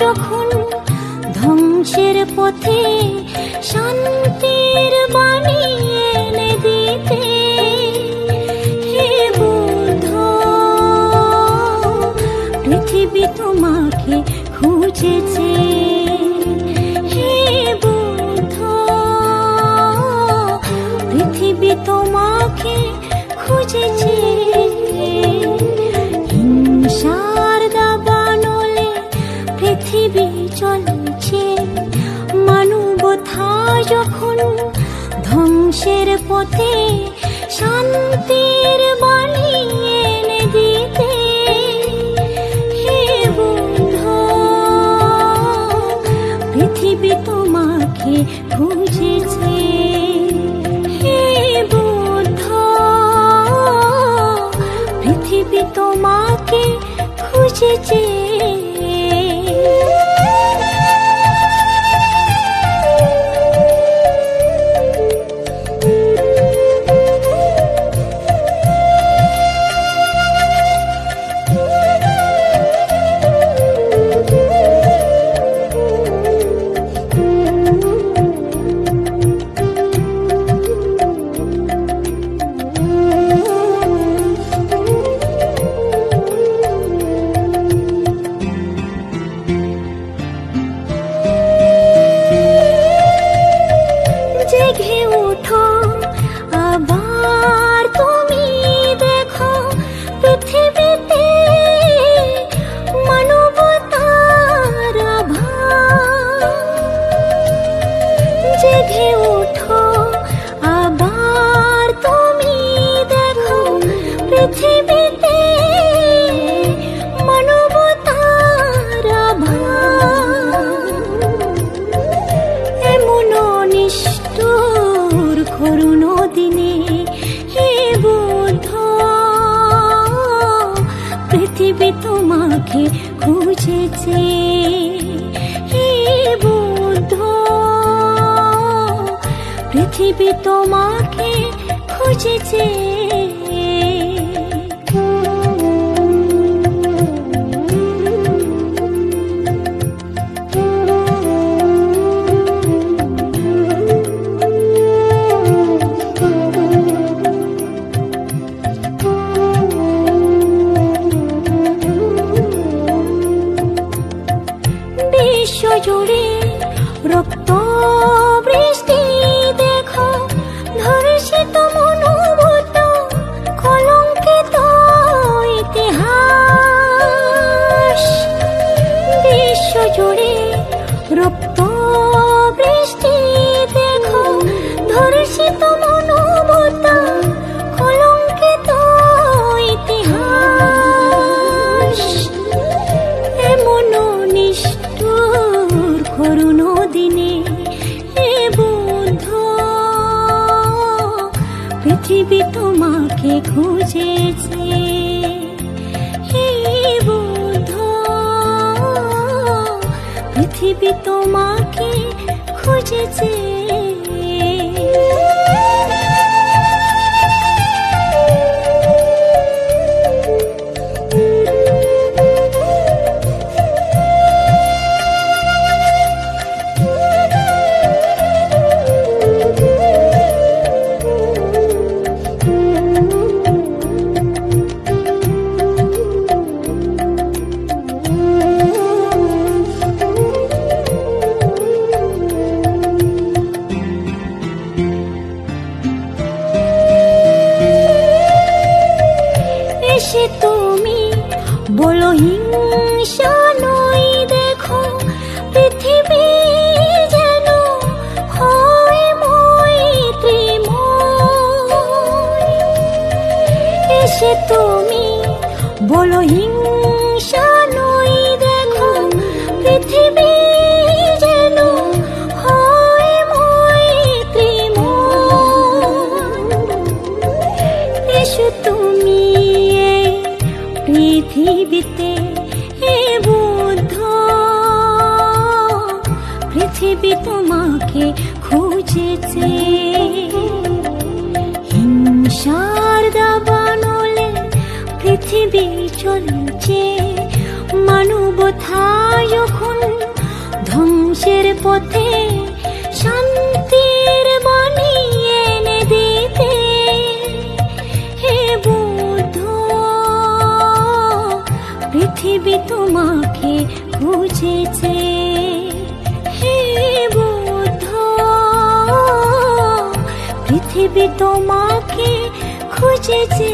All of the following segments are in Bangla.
যখন ধ্বংসের পথে শান্তির বাণী এনে দিতে, হে বুদ্ধ পৃথিবী তোমাকে খুঁজেছে, হে বুদ্ধ পৃথিবী তোমাকে খুঁজেছে। হিংসার দাবানলে পৃথিবী চলছে, মানবতা যখন ধ্বংসের পথে শান্তির বাণী এনে দিতে, হে বুদ্ধ পৃথিবী তোমাকে খুঁজেছে, হে বুদ্ধ পৃথিবী তোমাকে খুঁজেছে। জেগে ওঠো আবার তুমি দেখো পৃথিবীতে মানবতার আভাস। জেগে ওঠো আবার তুমি দেখো পৃথিবীতে মানবতার আভাস। এমন নিষ্ঠুর করুণ দিনে হে বুদ্ধ পৃথিবী তোমাকে খুঁজেছে, হে বুদ্ধ পৃথিবী তোমাকে খুঁজেছে। বিশ্বজুড়ে রক্ত বৃষ্টি দেখো, ধর্ষিত মনোভূত কলঙ্কিত ইতিহাস। বিশ্বজুড়ে রক্ত বৃষ্টি দেখো, ধর্ষিত মনোভূত কলঙ্কিত ইতিহাস। এমন নিষ্ঠুর করুণ দিনে হে বুদ্ধ পৃথিবী তোমাকে খুঁজেছে, হে বুদ্ধ পৃথিবী তোমাকে খুঁজেছে। এসে তুমি বলো হিংসা নয়, দেখো পৃথিবী যেন হয় মৈত্রীময়। এসে তুমি বলো হিংসা নয়, দেখো পৃথিবী যেন হয় মৈত্রীময়। এসো তুমি পৃথিবীতে, হে বুদ্ধ পৃথিবী তোমাকে খুঁজেছে। হিংসার দাবানলে পৃথিবী চলছে, মানবতা যখন ধ্বংসের পথে শান্তির বাণী এনে দিতে। হে বুদ্ধ, পৃথিবী তোমাকে খুঁজেছে। হে বুদ্ধ, পৃথিবী তোমাকে খুঁজেছে।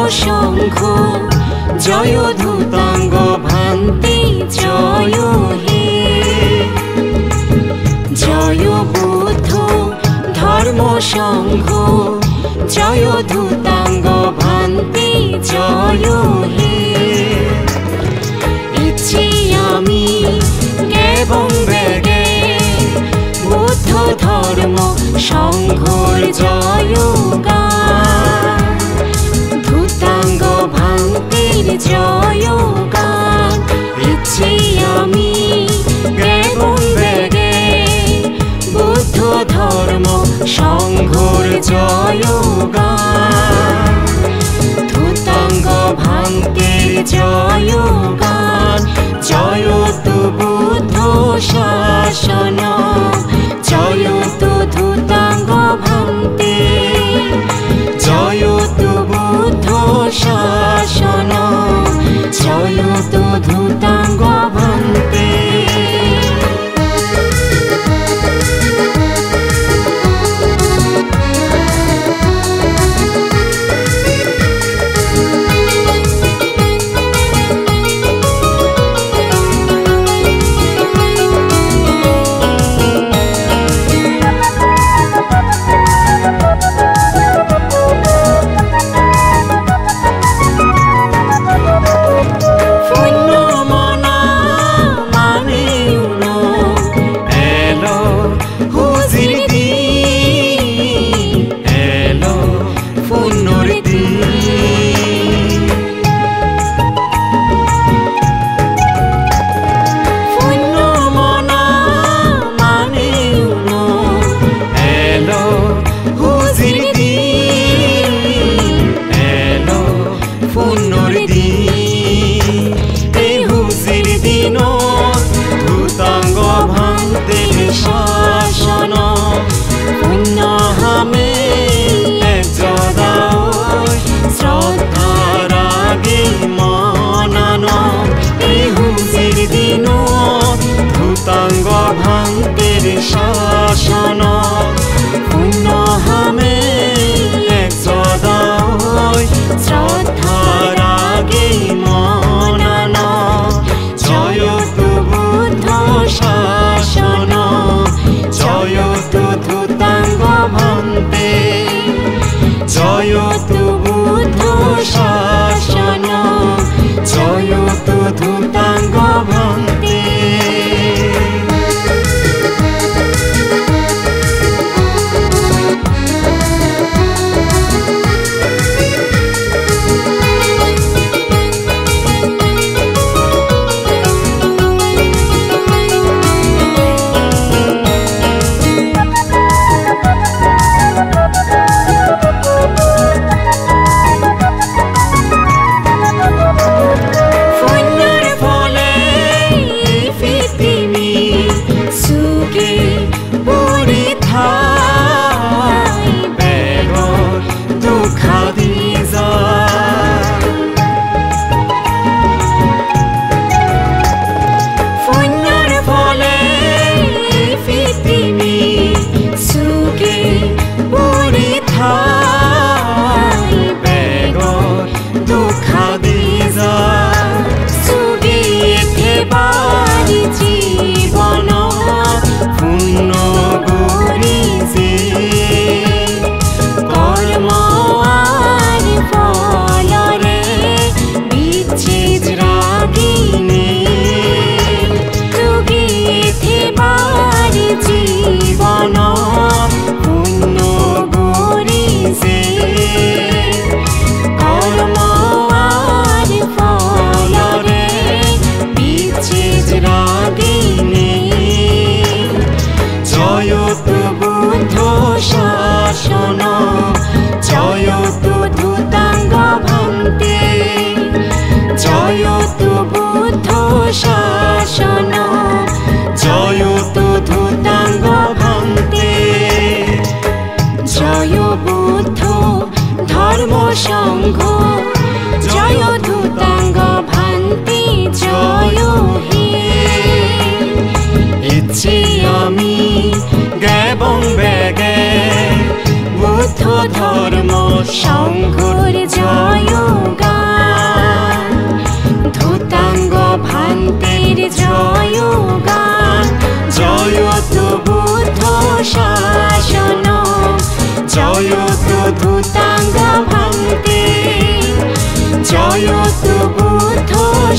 সংঘ জয় ধূতাঙ্গ ভান্তি জয় হে। জয় বুদ্ধ ধর্ম সংঘ জয় ধূতাঙ্গ ভান্তি জয় হে। ইচ্ছি আমি কেবং বেগে বুদ্ধ ধর্ম সংঘর জয় গান। ধূতাঙ্গ ভান্তির জয় গান। ইচ্ছি আমি কেবং বেগে বুদ্ধ ধর্ম সংঘর জয় গান। ধূতাঙ্গ ভান্তির জয় গান। জয় তু বুদ্ধ শাসন জয় তু ধূতাঙ্গ ভান্তি। জয় তু বুদ্ধ শাসন জয় তু ধূতাঙ্গ ভান্তি।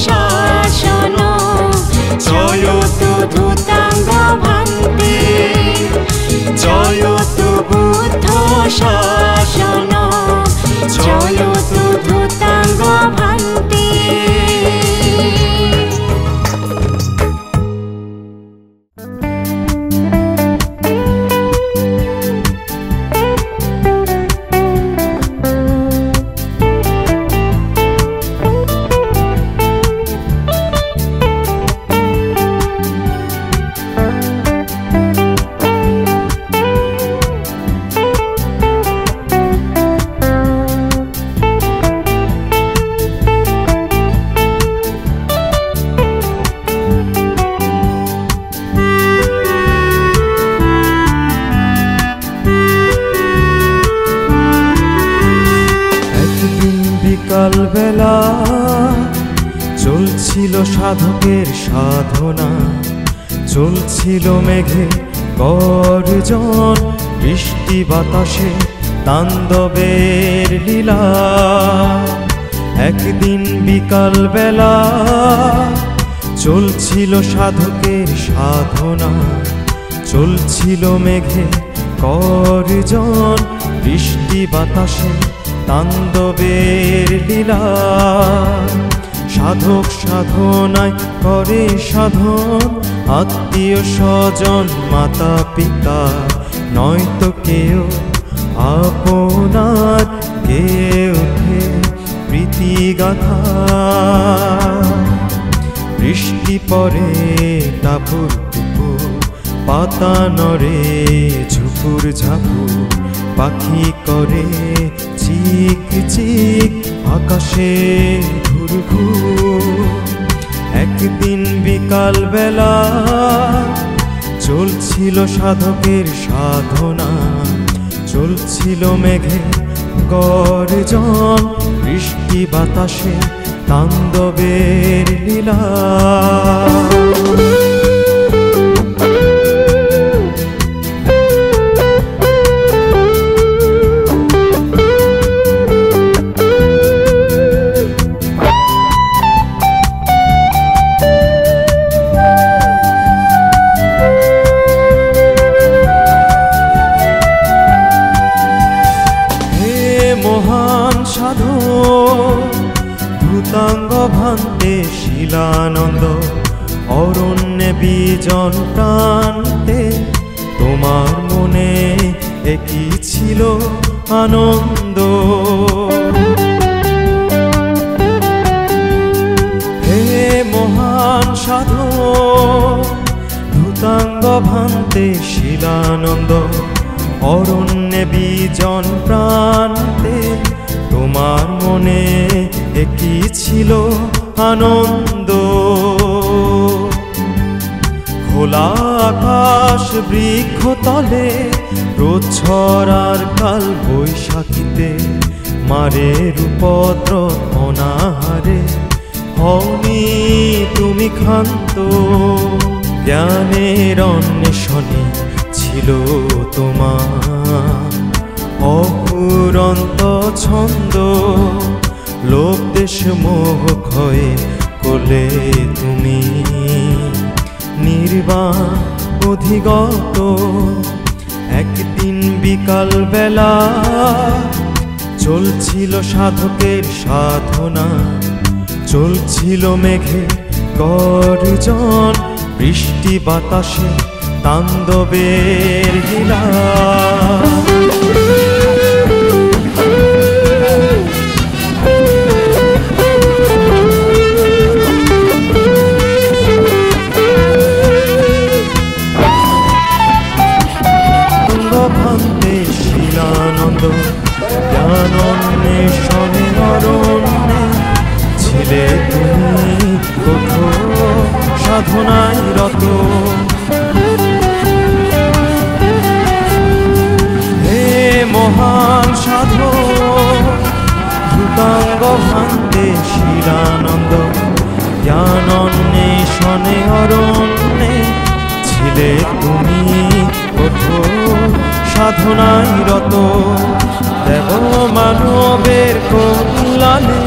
শাসন জয়তু ধূতাঙ্গ ভান্তে জয়তু বুদ্ধ শাসন জয়তু ধূতাঙ্গ ভান্তে। বিকালবেলা চলছিল সাধকের সাধনা, চলছিল মেঘে গর্জন, বৃষ্টি বাতাসে তাণ্ডবের লীলা। একদিন বিকালবেলা চলছিল সাধকের সাধনা, চলছিল মেঘে গর্জন, বৃষ্টি বাতাসে তাণ্ডবের লীলা। সাধক সাধনায় করে সাধন, আত্মীয় স্বজন মাতা পিতা নয়তো কেউ আপনার কে ওঠে প্রীতিগাথা। বৃষ্টি পড়ে টাপুর টুপুর, পাতা নড়ে ঝুপুর ঝাপুর, পাখি করে চিক চিক আকাশে ঘুরঘুর। একদিন বিকালবেলা চলছিল সাধকের সাধনা, চলছিল মেঘে গর্জন, বৃষ্টি বাতাসে তাণ্ডবের লীলা। ভূতাঙ্গ ভান্তে শিলানন্দ, অরণ্যে বিজন প্রান্তে তোমার মনে একই ছিল আনন্দ। হে মহান সাধু ভূতাঙ্গ ভান্তে শিলানন্দ, অরণ্যে বিজন প্রান্তে তোমার মনে একই ছিল আনন্দ। খোলা আকাশ বৃক্ষ তলে প্রচ্ছরার কাল বৈশাখীতে মারের উপদ্রব অনাহারে হওনি তুমি ক্ষান্ত। জ্ঞানের অন্বেষণে ছিল তোমার অফুরন্ত ছন্দ, লোক দেশ মোহ ক্ষয়ে কোলে তুমি নির্বাণ অধিগত। একদিন বিকালবেলা চলছিল সাধকের সাধনা, চলছিল মেঘে গর্জন, বৃষ্টি বাতাসে তাণ্ডবের লীলা। ভান্তে শিলানন্দ, জ্ঞানন্বেষণে অরণ্যে ছিলে তুমি কঠোর সাধনায় রত। হে মহান সাধু ভূতাঙ্গ ভান্তে শিলানন্দ, জ্ঞানন্বেষণে অরণ্যে ছিলে তুমি কঠোর সাধনায় রত। দেব মানবের কল্যাণে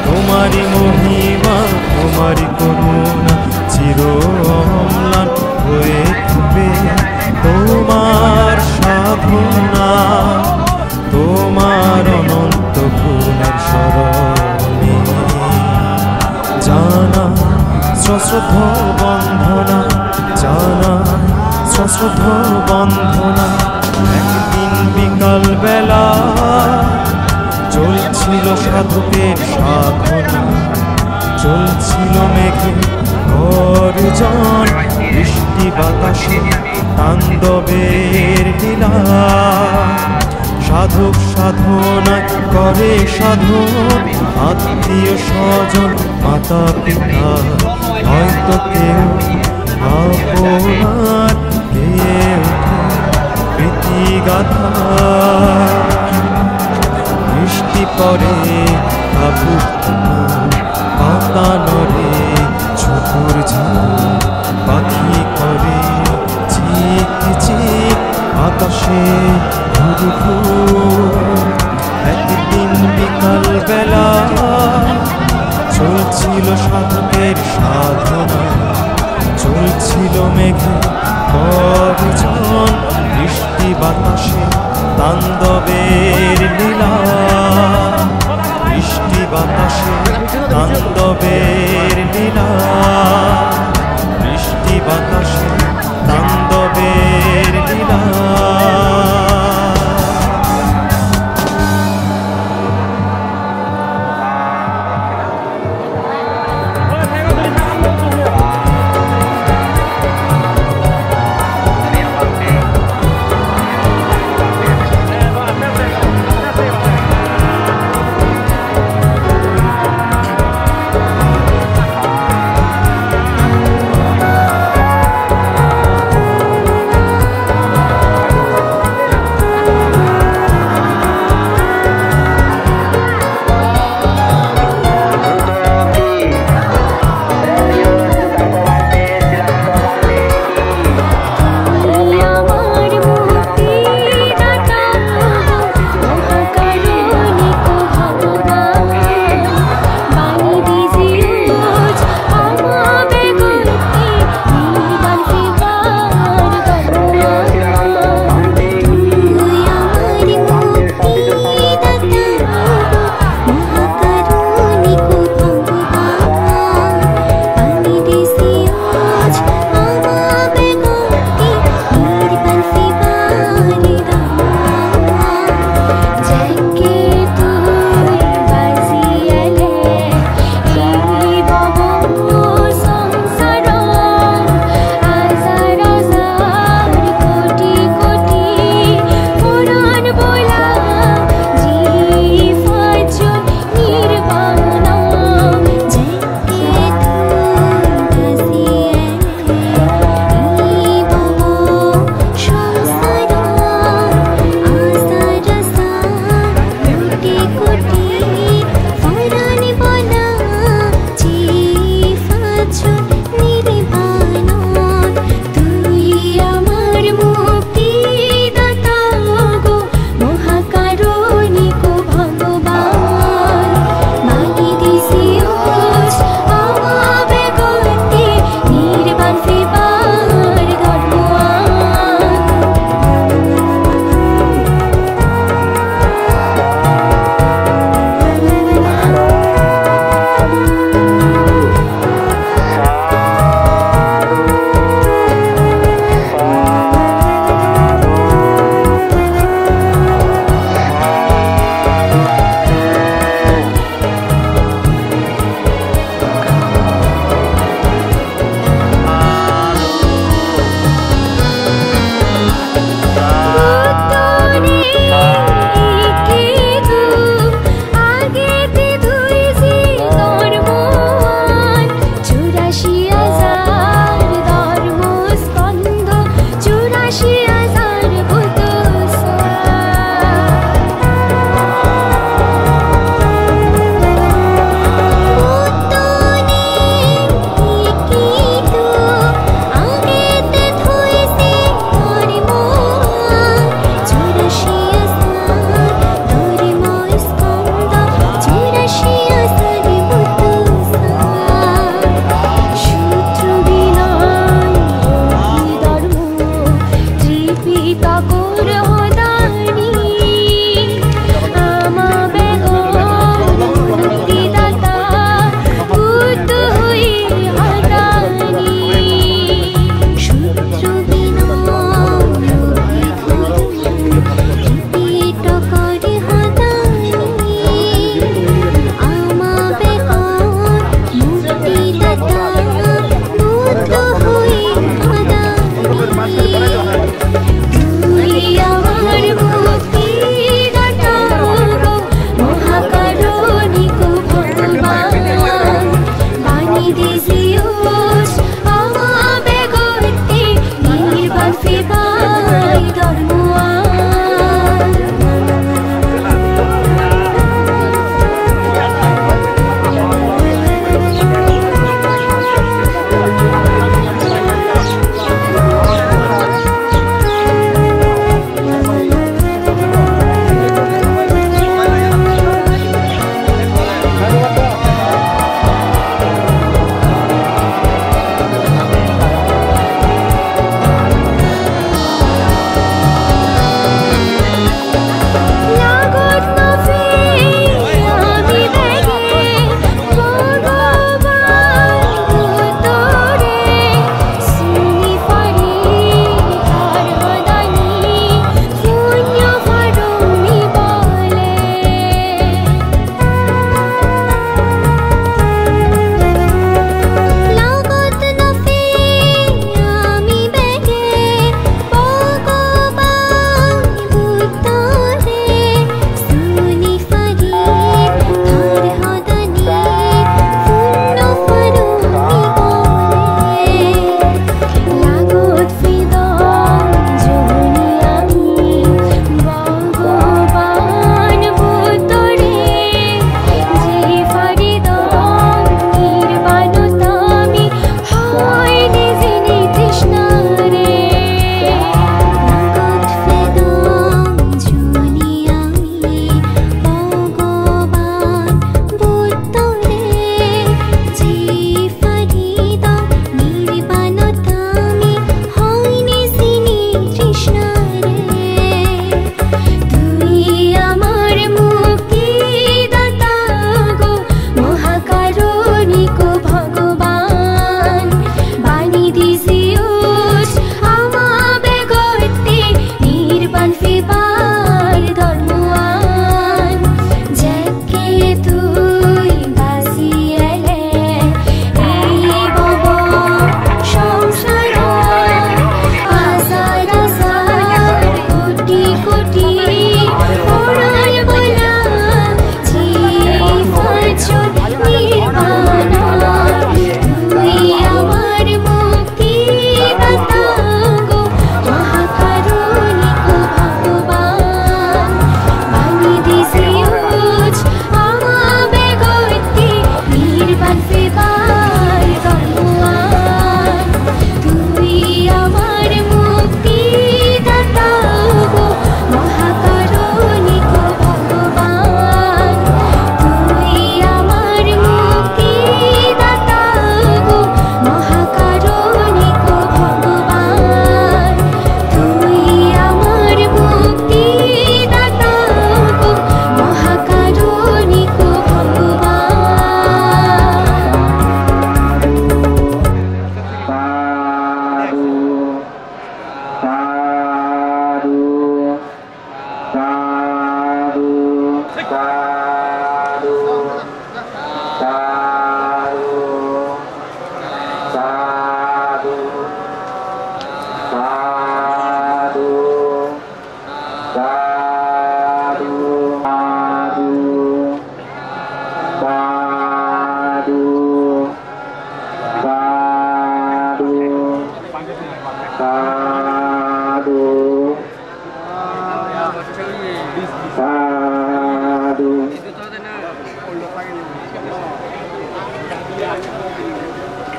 তোমারি মহিমা তোমারই করুণা চির অম্লান হয়ে থাকবে তোমার সাধনা তোমার অনন্ত গুণের স্মরণে জানা সশ্রদ্ধ বন্ধনা জানা সশ্রদ্ধ বন্ধনা একদিন বিকাল বেলা চলছিল সাধকের সাধনা চলছিল মেঘে গর্জন বৃষ্টি বাতাসে তাণ্ডবের লীলা সাধক সাধনায় করে সাধন আত্মীয় স্বজন মাতা পিতা হয়তো কেউ আপনার কেউ প্রীতি গাথা বৃষ্টি পরে কাপুর পাতা নড়ে ঝুপুর ঝাড় পাখি করে চিক চিক আকাশে একদিন বিকাল বেলা চলছিল সাধকের সাধনা চলছিল মেঘে গর্জন বৃষ্টি বাতাসে তাণ্ডবের লীলা বৃষ্টি বাতাসে তাণ্ডবের লীলা বৃষ্টি বাতাসে তাণ্ডবের লীলা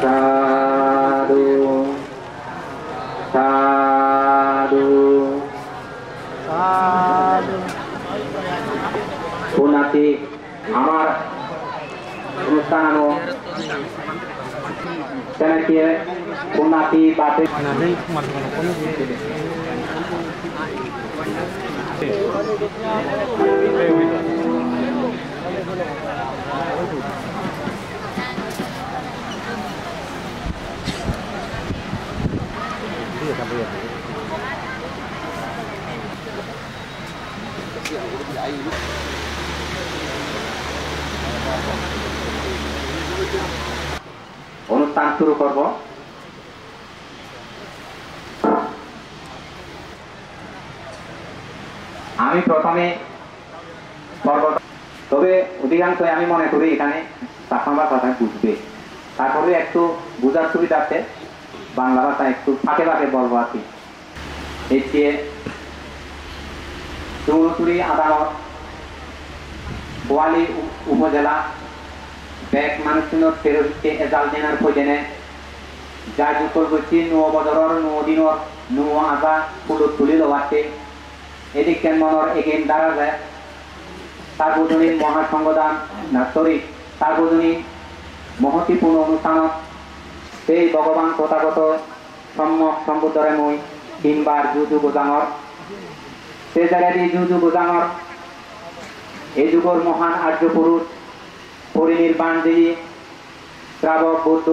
সাধু সাধু পুনাতি আমার অনুষ্ঠান তেনেকে পুনাতি বাতে অনুষ্ঠান শুরু করব। আমি প্রথমে তবে অধিকাংশ আমি মনে করি এখানে চাকমা ভাষায় বুঝবে, তারপরে একটু বোঝার সুবিধার্থে বাংলা ভাষা একটু ফাঁকে ফাঁকে বলবো আর কি। এসে চৌরচুরি আদালত বোয়ালি উপজেলা ব্যাগ মানুষজনের তেরোটিকে এজাল দেনার খোঁজেনে যা যুকল করছি নো বদরর নো দিনর নো আগা ফুলত তুলি লওয়াতে এদিক মনের এগেন দ্বারা যায় সার্বজনীন মহাসংগদান না সরি সার্বজনীন মহতিপূর্ণ অনুষ্ঠানত সেই ভগবান তথাগত সম্যক সম্বুদ্ধরে মই তিনবার যুযু গোজাঙর সে জায়গায় যুযু গোজাঙর এই যুগর মহান আর্য পুরুষ পরিনির্বাণ দেবী শ্রাবক বৌদ্ধ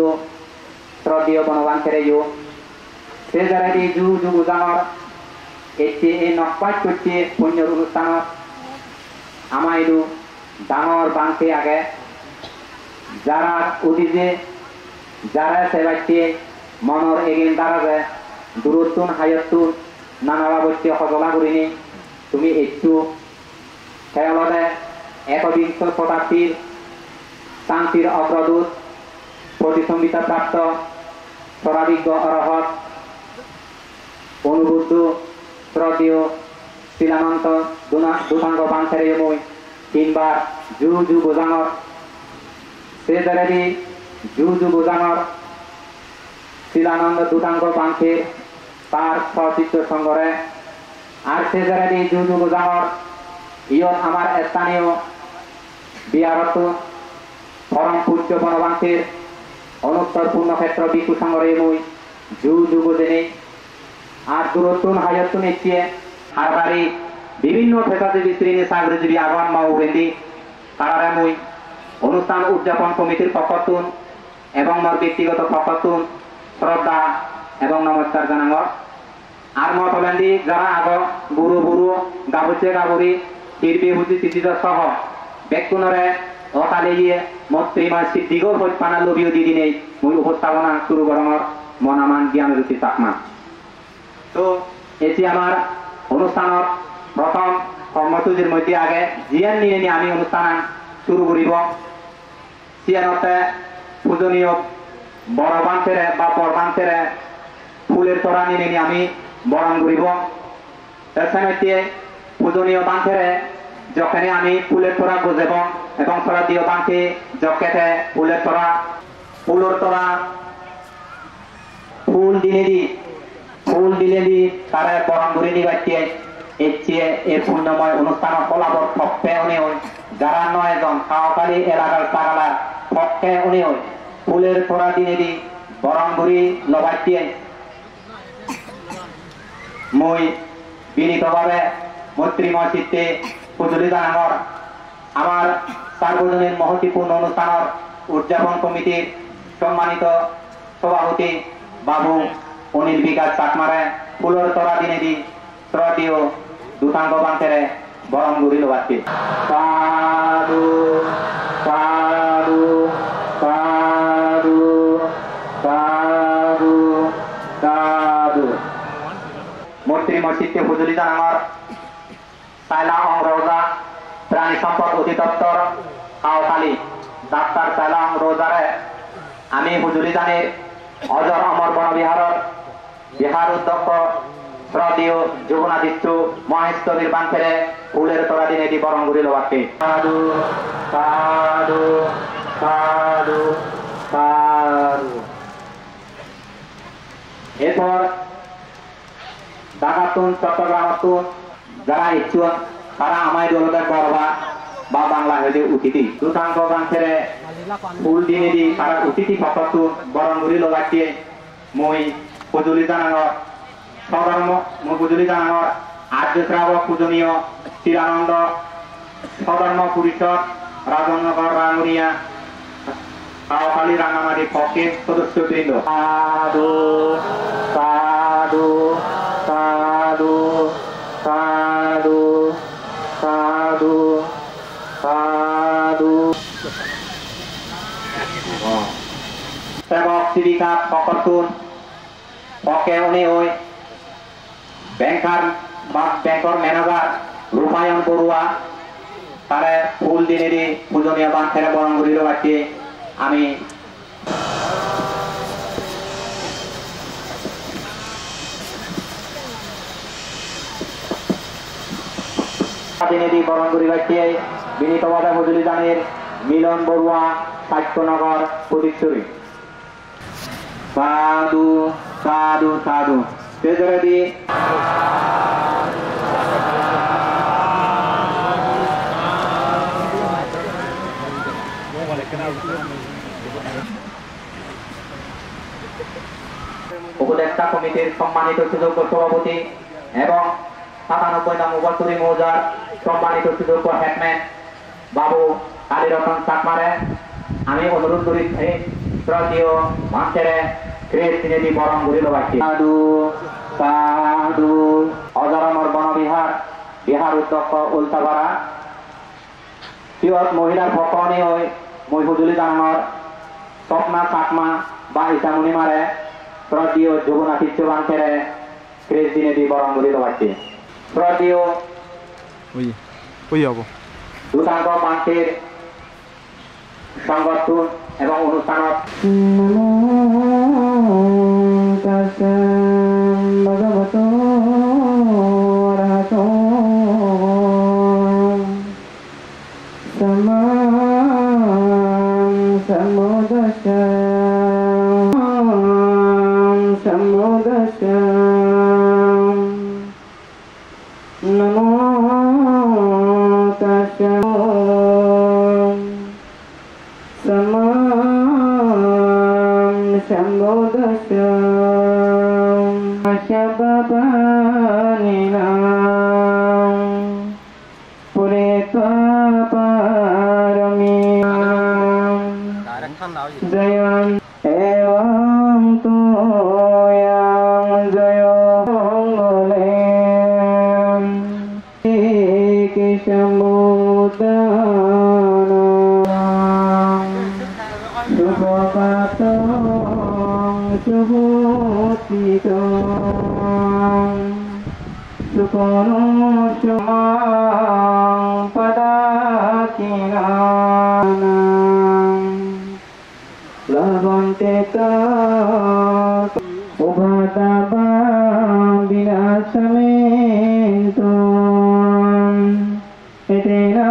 শ্রদ্ধেয় বনবান ফেরেও সে জায়গায় যুযু গোজাঙর এটি এই নকপাত করছে পুণ্যর অনুষ্ঠানত আমাইলু ডাঙর বাংকে আগে যারা অতীতে যারা সেবাইছে মনের এগেন দাঁড়াবে দূরত্বন হায়ত্তুন নানা বাবচ্ছে সজলা করিনি তুমি একটু খেয়ালতে একবিংশ শতাব্দীর শান্তির অগ্রদূত প্রতিসংহিতা প্রাপ্ত স্বরাবিজ্ঞ অরহত অনুবুদ্ধ শ্রদ্ধেয় শিলানন্ত দুতাঙ্গ বাঞ্ছের মই তিনবার যুযু গোজাঙর সে জায়গায় যুযু গোজাঙর শিলানন্দ দুতাঙ্গ বাঞ্ছের তার সচিত্র সংগরে আর সে জায়গায় যুযু গোজাঙর ইয়ত আমার স্থানীয় বিহারত পরম পূজ্য বনবাঞ্ছের অনুত্তর পূর্ণক্ষেত্র বিকু সংগরে মই যুযু গোজেনে আর দূরত্বন হায়ত্তুন এসিয়ে হারবারি বিভিন্ন পেশাজীবী শ্রেণী চাকরিজীবী আগন মাউবেন্দি তারা মই অনুষ্ঠান উদযাপন কমিটির পক্ষতুন এবং মোর ব্যক্তিগত পক্ষতুন শ্রদ্ধা এবং নমস্কার জানাঙ্গ আর মতবেন্দি যারা আগ গুরু গুরু গাবুচে গাবুরি শিল্পী হুচি চিঠিত সহ ব্যক্তিনরে অকালে গিয়ে মন্ত্রীমার সিদ্ধিগর হইপানা লবিও দিদি নেই মই উপস্থাপনা শুরু করানোর মনামান জ্ঞানরূপী চাকমা। তো এটি আমার অনুষ্ঠানের প্রথম কর্মসূচির মধ্যে আগে জিয়ান নিয়ে নিয়ে আমি অনুষ্ঠান শুরু করিব। সিয়ানতে পূজনীয় বড় বাঞ্চেরে বা বড় বাঞ্চেরে ফুলের তোড়া নিয়ে নিয়ে আমি বরণ করিব। সেখানে পূজনীয় বাঞ্চেরে যখনে আমি ফুলের তোড়া গুজেব এবং শ্রদ্ধেয় বাঞ্চে যকেতে ফুলের তোড়া ফুল দিলে দি তারা বরণ করে নিবাইতে এর এই পুণ্যময় অনুষ্ঠান ফলাফল পক্ষে উনি যারা 9 জন কাউকালি এলাকার তারা পক্ষে উনি ফুলের তোড়া দিনে দি বরণ করে লবাইতে মই বিনীতভাবে মৈত্রীময় চিত্তে পুজলি জানানোর আমার সার্বজনীন মহতিপূর্ণ অনুষ্ঠানের উদযাপন কমিটির সম্মানিত সভাপতি বাবু অনিল বিকাশ চাকমারে ফুলের তোড়া দিনে দি শ্রদ্ধেয় দুতাঙ্গ বাঞ্চেরে বরণ করি লবাচ্ছি। সাধু সাধু সাধু সাধু সাধু মৈত্রী মসজিদকে পুজলি জানানোর সাইলা রোজা প্রাণী সম্পদ অধিদপ্তর কাউখালী ডাক্তার সাইলা রোজারে আমি পুজলি জানি অজর অমর বনবিহারের বিহার অধ্যক্ষ শ্রদ্ধেয় যুবনাদিত্য মহেশ্বরীর বাঞ্চেরে ফুলের তোড়া দিনে দি বরণ করি লবাচ্ছি। সাধু সাধু সাধু এরপর ঢাকাতুন চট্টগ্রামাতুন যারা ইচ্ছুক তারা আমায় দলদের বড়বা বা বাংলা হইলে অতিথি দুটাঙ্গ গান্ধের ফুল দিনে দি তারা অতিথি পক্ষতু বরণ ঘুরি লগাইছে মই পজুলি জানাঙর সধর্ম মই পজুলি জানাঙর আর্য শ্রাবক পূজনীয় চিরানন্দ সধর্ম পরিষদ রাজনগর রাঙ্গুনিয়া কালী রাঙামাটি পক্ষের সদস্যবৃন্দ সাধু সাধু সাধু সাধু সাধু সাধু সেবক সেবিকা পকতুন পকে উনি ওই ব্যাংকার বা ব্যাংকর ম্যানেজার রূপায়ণ বড়ুয়া তারা ফুল দিনে দি পূজনীয় বান্ধের বরণ করিল বাকি আমি দিনে বরণ করি বাকি বিনীতভাবে মজুরি জানের মিলন বড়ুয়া সাহিত্যনগর প্রদীপ্তরী সাধু সাধু সাধু সেজরে দি উপদেষ্টা কমিটির সম্মানিত সুযোগ্য সভাপতি এবং ৯৭ নং উপস্থিতি মৌজার সম্মানিত সুযোগ্য হেডম্যান বাবু কালীরতন চাকমারে আমি অনুরোধ করি শ্রদ্ধেয় মঞ্চের ক্রেজ দিনে বরণ ঘুরিল বাকি সাধু সাধু অজরমর বনবিহার বিহার উদ্যক্ষ উল্টাপাড়া সিয়ত মহিলার পক্ষণী হই মই হুজুলি জানানোর স্বপ্না চাকমা বা ইসামুনি মারে শ্রদ্ধেয় যুবনাথী চৌবাঞ্চের ক্রেজ দিনে বরণ ঘুরিল বাকি শ্রদ্ধেয় দুটাঙ্গ পান্থের সংগঠন এবং অনুষ্ঠানত ভগবতো অরহতো সম্মা সম্বুদ্ধস্য সম্বুদ্ধস্য নমো তস্য সম্বোধস্য শবপানিনাং পুরেত্বাপারমিনাং জয়ং এবং তোয়াং জয়ো মঙ্গলেম কেশম্বুদানাং শুভপাতং শুভোত্থিতং সুকোনো সুমাং পদাকিনানাং লভন্তে তৎ উভতাপাং বিনাশমেন্তু এতেনা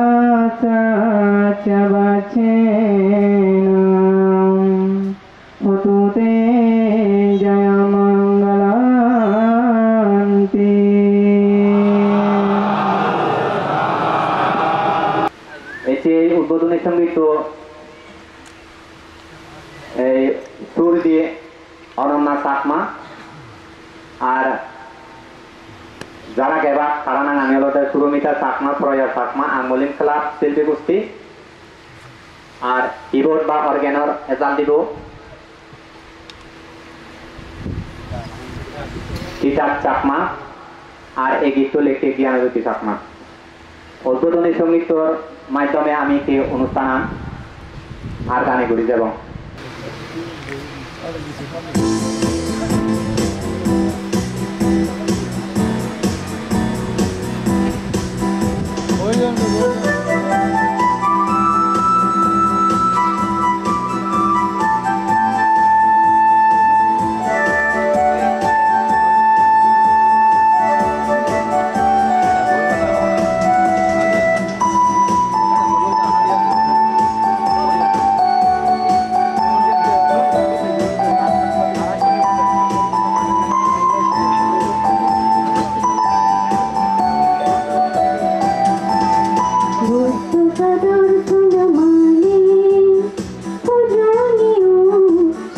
সচ্চবাচ্ছেন হতুতে জয় মঙ্গলান্তি এতে উদ্বোধনী সঙ্গীত এই সুর দিয়ে অনন্যা চাকমা আর যারা গেবা তারা না আমি হলো সুরমিতা চাকমা প্রয়া চাকমা আঙ্গলিম ক্লাব শিল্পী গোষ্ঠী আর কিবোর্ড বা অর্গেনর এজাল দিব কিতাব চাকমা আর এই গীত লিখতে জ্ঞানজ্যোতি চাকমা উদ্বোধনী সঙ্গীতর মাধ্যমে আমি এই অনুষ্ঠান আর গানে ঘুরি যাব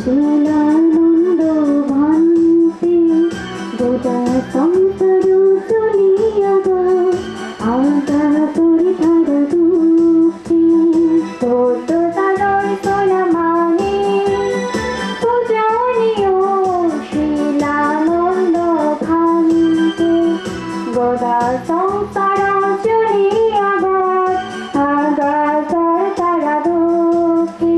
শিলানন্দ ভান্তে গোটা সংসার চলিয়া গো আলগা করে ধারা দুঃখে তোর সাদর সোনা মানে পূজনীয় শিলানন্দ ভান্তে গোটা সংসার চলিয়া গো আলগা করে ধারা দুঃখে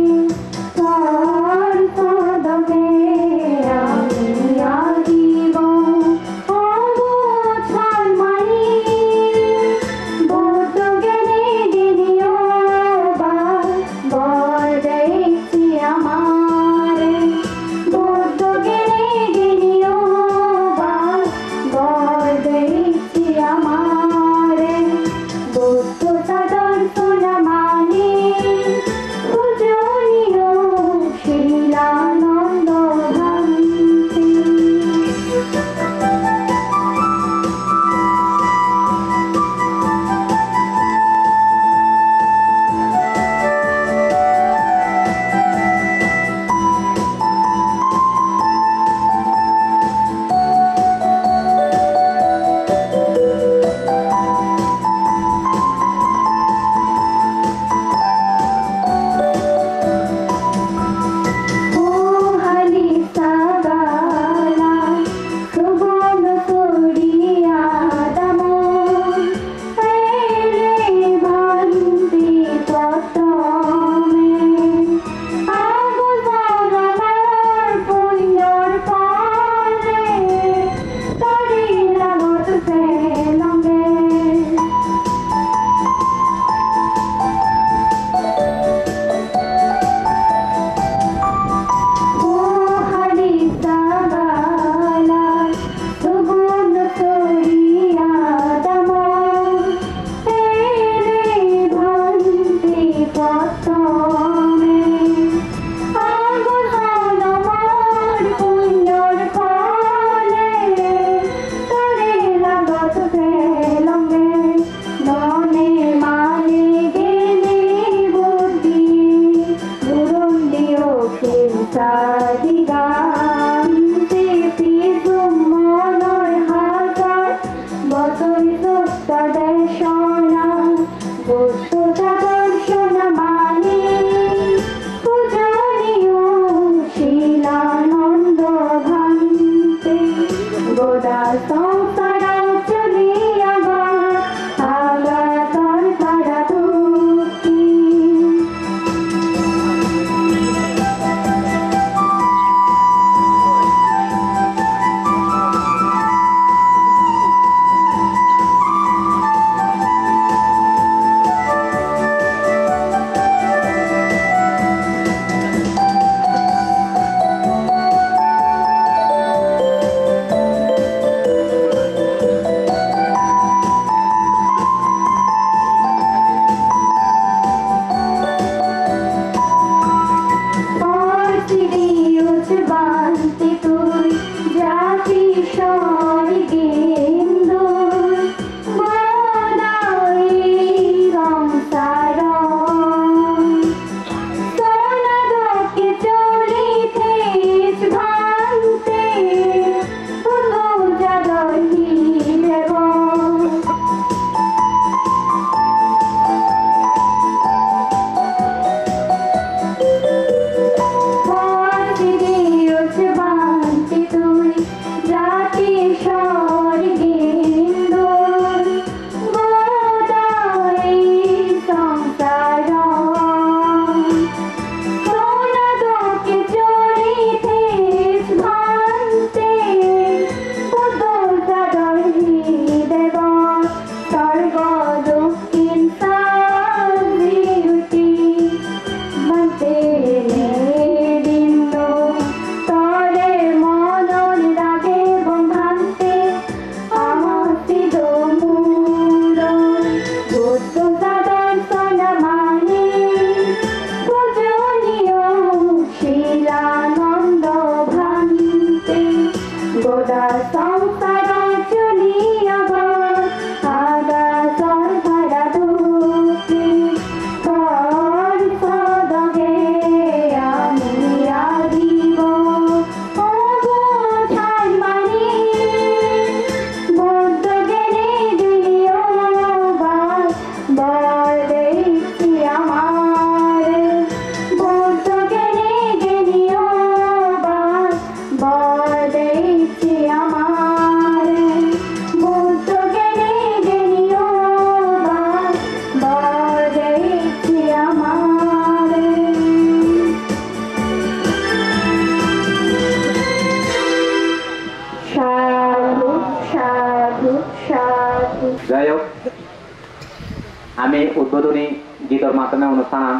আমি উদ্বোধনী গীতর মাধ্যমে অনুষ্ঠান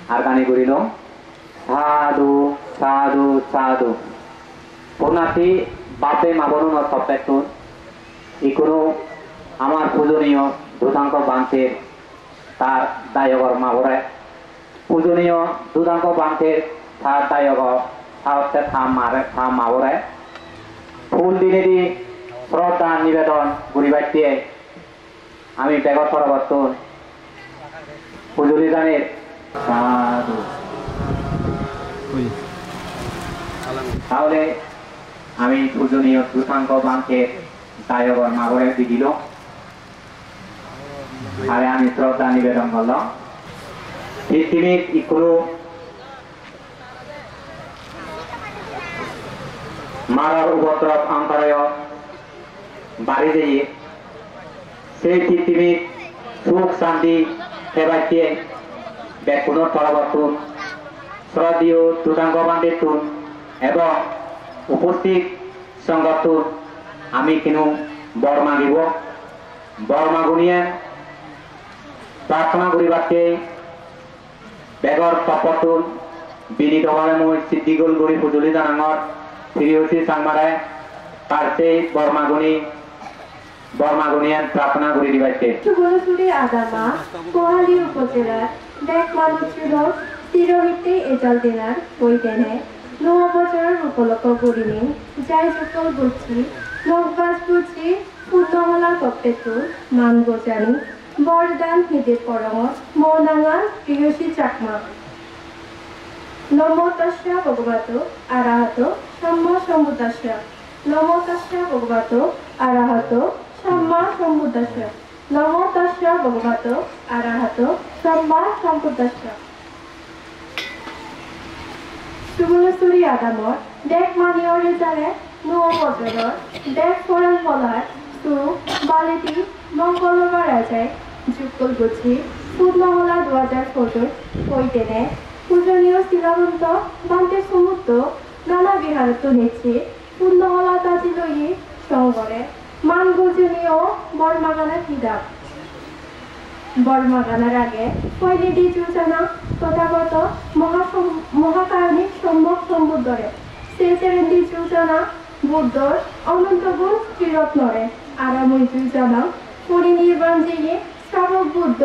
আর গানি করিল সাধু সাধু সাধু পুনাতি বাপে মাবনুন সপ্তাহ ইকোনো আমার পূজনীয় দুধাঙ্ক বান্তের তার দায়গর মাবরে পূজনীয় দুধাঙ্ক বান্তের তার দায়গর সাহসে থাম মাবরে ফুল দিনে দি শ্রদ্ধা নিবেদন পরিবার দিয়ে আমি বেগত পরবর্তন পূজনী জানের সাধু তাহলে আমি পূজনীয় দুধাঙ্ক বান্তের দায়গর মাবরে দিল আরে আমি শ্রদ্ধা নিবেদন করলাম পৃথিবীর ইকুরু মারার উপদ্রব অন্তরয় বাড়ি দিয়ে সেই পৃথিবীর সুখ শান্তি সেবাইতে ব্যাকুণর পরবর্তন শ্রদ্ধীয় দুধাঙ্গ বান্ধিতুন এবং উপস্থিত সংগঠন আমি কিনু বর মাগিব বর মাগুনিয়ে প্রার্থনা করিবাকে বেগর তপতুন বিনীতভাবে মই সিদ্ধিগুল গড়ি পুজলি জানাঙর ফিরিউসি সাংমারে পারছে বরমাগুনিয়ান প্রার্থনা করি দিবাইছে সুবর্ণচুরি আদামা কোহালি উপজেলার দেখ মানুষের স্থিরহিতে এজাল দিনার বইতেনে নয় বছরের উপলক্ষ করিনি যাই সকল বুঝছি নকবাস বুঝছি ফুটমলা কপ্পেতুর মান গোজানি বরদান হিদের পরমত মৌনাঙা প্রিয়সী চাকমা নমো তস্যা ভগবত আরাহত সম্মা সম্বুদ্ধাস্য নমো তস্যা ভগবত আরাহত সম্মা সম্বুদ্ধাস্য নমো তস্যা ভগবত আরাহত সম্মা সম্বুদ্ধাস্য সুবর্ণচুরি আদামর দেখ মানিয়রে জানে নয় বছরের দেখ ফরান বলার সু বালিটি মঙ্গলবার রাজায় যুগল গুছি ফুটমহলা 2014 হইতেনে পূজনীয় শিলাবন্ত বান্তে সমুদ্র নানা বিহারত নেছে পূর্ণহলা তাজি লই সংগরে মান পূজনীয় বরমাগানা হিদাব বরমাগানার আগে পয়লিটি যোজনা তথাগত মহাকারণিক সম্যক সম্বুদ্ধরে সেচেরেন্দি যোজনা বুদ্ধর অনন্তগুণ ত্রিরত্নরে আরাময় যোজনা পরিনির্বাণ জিয়ে শ্রাবক বুদ্ধ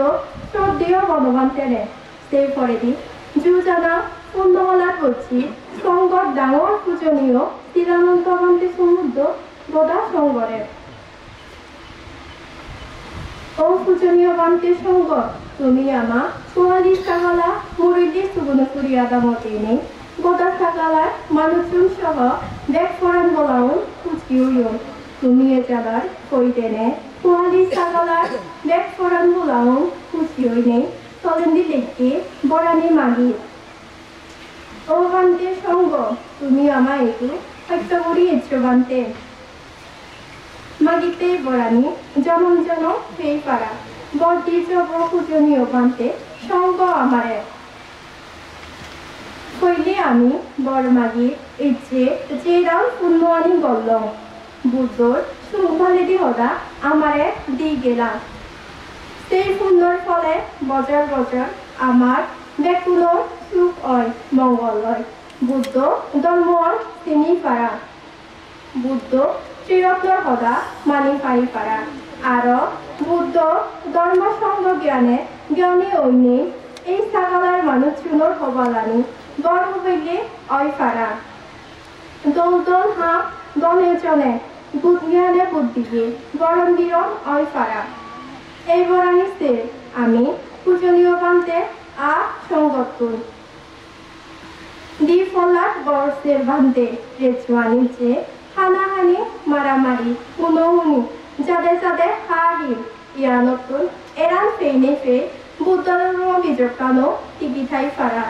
শ্রদ্ধেয় ভগবান তেনে সেই পরেদি যোজনা পূর্ণহলা করছি সংগত ডাঙর পূজনীয় শিলানন্ত বান্তে সমুদ্র গদা সংগরে ও পূজনীয় বান্তে সংগ তুমি আমা সোহালি সাগালা মুরিদি সুবর্ণচুরি আদামতে নেই গদা সাগালার মানুষজন সহ দেখ ফরান বলাউন কুচিউয়ন তুমি এ জাগার কইতেনে সোহালি সাগালার দেখ ফরান বলাউন কুচিউই নেই তলেন্দি দেখে বরানি মাগি ও বান্তে সঙ্গ তুমি আমা একটু হত্যা করি ইচ্ছ বান্তে মাগিতে বরানি জনম জন সেই পারা বর্দি জব পূজনীয় বান্তে সঙ্গ আমারে কইলে আমি বর মাগি ইচ্ছে যে রাম পুণ্যআনি গল্লং বুদ্ধর সুভালিদি হদা আমারে দি গেলাম সেই পুণ্যর ফলে বজার বজার আমার বেকুণর সুখ হয় মঙ্গল হয় বুদ্ধ ধর্মর তিনি পারা বুদ্ধ ত্রিরত্নর হদা মানি পারি পারা আর বুদ্ধ ধর্ম সঙ্গ জ্ঞানে জ্ঞানী ঐনি এই সাগালার মানুষ চুনর হবালানি গর্ব হইলে অয় পারা দল দল হাঁপ দলে চলে বুদ্ধিয়ানে বুদ্ধিকে গরম দিরম অয় পারা এই বরানিতে আমি পূজনীয় বান্তে আ সংগঠন দি ফলাট বর্ষের বান্তে রেজওয়ানি যে হানাহানি মারামারি হুনোহুনি যাদের যাদের হাহির ইয়া নতুন এরান ফেইনে ফে বুদ্ধধর্ম বিজকানো টিকিঠাই ফারা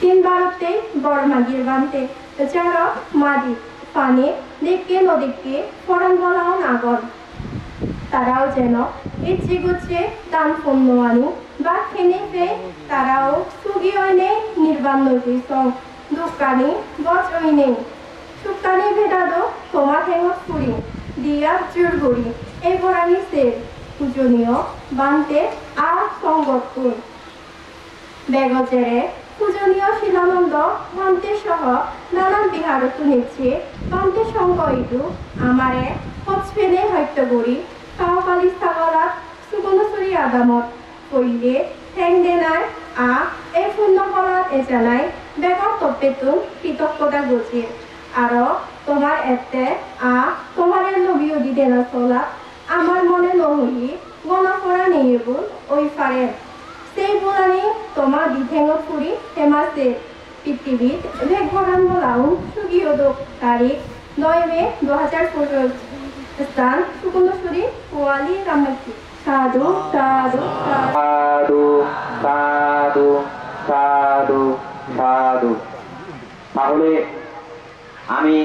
3 বরমাগির বান্তে যারা মাদি পানি দেখকে নদীকে ফরান বলাও নাগর তারাও যেন ইচ্ছে গুচ্ছে দান পুণ্যআনি বা খেনে ফে তারাও সুগি হইনে নির্বাণ নদী সং দুকানি বচ হইনে সুকানি ভেদাদো তোমা ঠেঙত ফুরি দিয়া জোর গড়ি এই বরানি সে পূজনীয় বান্তে আ সংগঠন বেগজেরে পূজনীয় শিলানন্দ বান্তে সহ নানান বিহারত নিচ্ছে বান্তে সংঘ ইটু আমারে হচপেনে হত্যা করি কাওকালি সাগরাত সুগনসুরি আদামত কইলে ঠেং দেনায় আ এই পুণ্যফলত এজানাই বেগর তপ্পেতুন কৃতজ্ঞতা গজির আরো তোমার এতে তোমার নবীয় দিদেনা চলা আমার মনে নহই গণপরা নিয়ে বল ওই পারে সেই বলানি তোমার দিঠেঙত ফুরি হেমাসে পৃথিবীত ভেগ ভরান বলাউন সুগীয় তারিখ 9 মে 2015 স্থান সুকুন্দসুরি পোয়ালি রামাকি সাধু সাধু সাধু সাধু সাধু সাধু। তাহলে আমি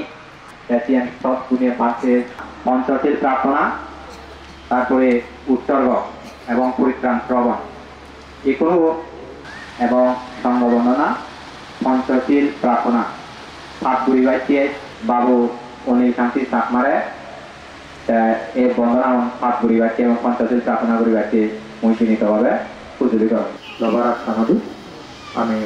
এশিয়ান সব দুনিয়া পাশের পঞ্চশীল প্রার্থনা, তারপরে উৎসর্গ এবং পরিত্রাণ শ্রবণ এগুলো এবং সঙ্গ বর্ণনা, পঞ্চশীল প্রার্থনা সাত বুড়ি বাইছে বাবু অনিল কান্তি চাকমারে এই বন্দনা সাত বুড়ি বাইছে এবং পঞ্চশীল প্রার্থনা করি বাইছে মৈত্রীনিতভাবে প্রচলিত সবার আস্থানদী আমি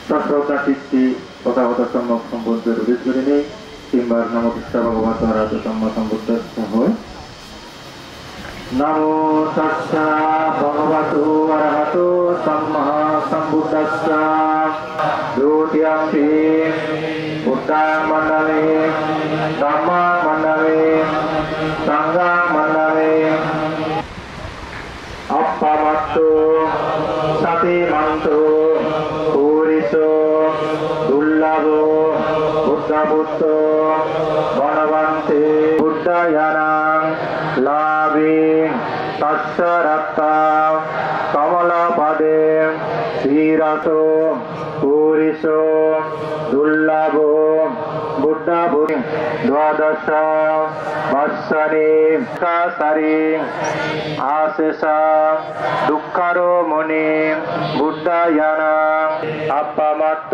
সশ্রদ্ধা সৃষ্টি তথাগত সম্যক সম্বুদ্ধের উদ্দেশ্য করে নেই কিংবা নমকৃষ্ণ ভগবত রাজ সম্বুদ্ধ হয়। নমো তস্যা ভগবতো অরহতো সম্মা সম্বুদ্ধস্য দ্বিতীয়ম্পি বুদ্ধাং মণ্ডলে ধম্মাং মণ্ডলে সংঘাং মণ্ডলে অপ্পামাত্তো সতিমন্তো পুরিশো দুর্লভ বুদ্ধপুত্র বনবন্তে বুদ্ধায়ানাং লাভে তস্য রক্তা কমলপদে শ্রীরসো পুরিশো দুর্লভ বুদ্ধপুত্র দ্বাদশ বৎসরে সারি আশেষা দুঃখারো মুনি বুদ্ধায়ানা অপ্পামাত্ত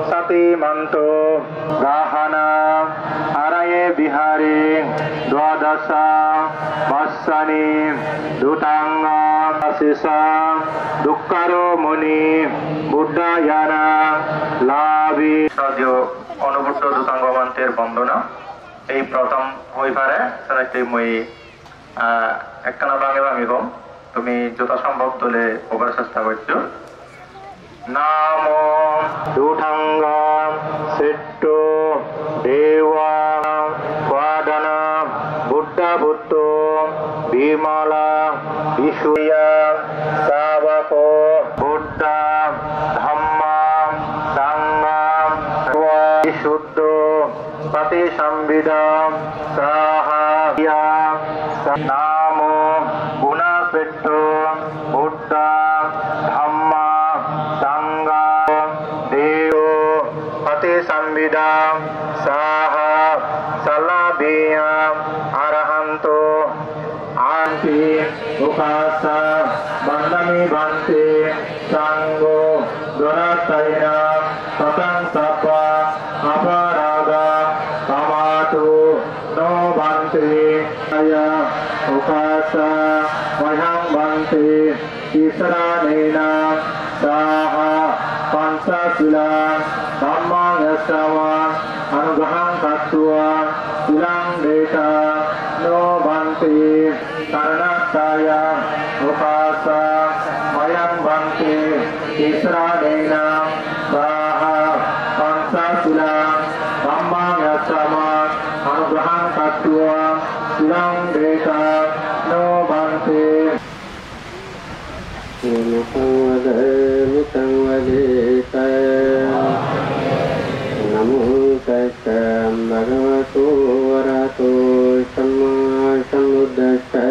সতিমন্ত গাহানা আরায়ে বিহারে দ্বাদশ বৎসরে দুতাঙ্গ আশেষা দুঃখারো মুনি বুদ্ধায়ানা লাভি সদ্য অনুভূত দুতাঙ্গ মন্ত্রের বন্দনা এই প্রথম হই পারে সেটা মই একখানা ভাঙে ভাঙি কম তুমি যথাসম্ভব তুলে ওভার চেষ্টা করছো। নাম দুঠাঙ্গ সেট্ট দেওয়া পাদান বুদ্ধপুত্র বিমলা বিশুয়া সাবক বুদ্ধ ধম্ম সংঘ শুদ্ধ পতি সংবিদম সাহা নাম গুণাপেট্ট বুদ্ধ ধম্ম সংঘ দেব পতি সংবিদম সাহা সলাভিয়া আরহন্ত আন্তি উপাস বন্দমি বন্তে সংঘ দুরাতৈনা ততং সপা অপরাগা কামাতু নো বন্তে আয়া উপাস মহং বন্তে তিসরানেনা সাহা পঞ্চশীলা ধম্মং যস্যমা অনুগ্রহং কত্বা শিলাং দেতা নো বন্তে করণাত্তায়া উপাস ময়ং বন্তে তিসরানেনা সাহা পঞ্চশীলা ধম্মং যস্যমা অনুগ্রহং কত্বা শিলাং দেতা নো বন্তে नमो तस्मै भगवतो अरहतो सम्मा सम्बुद्धस्मै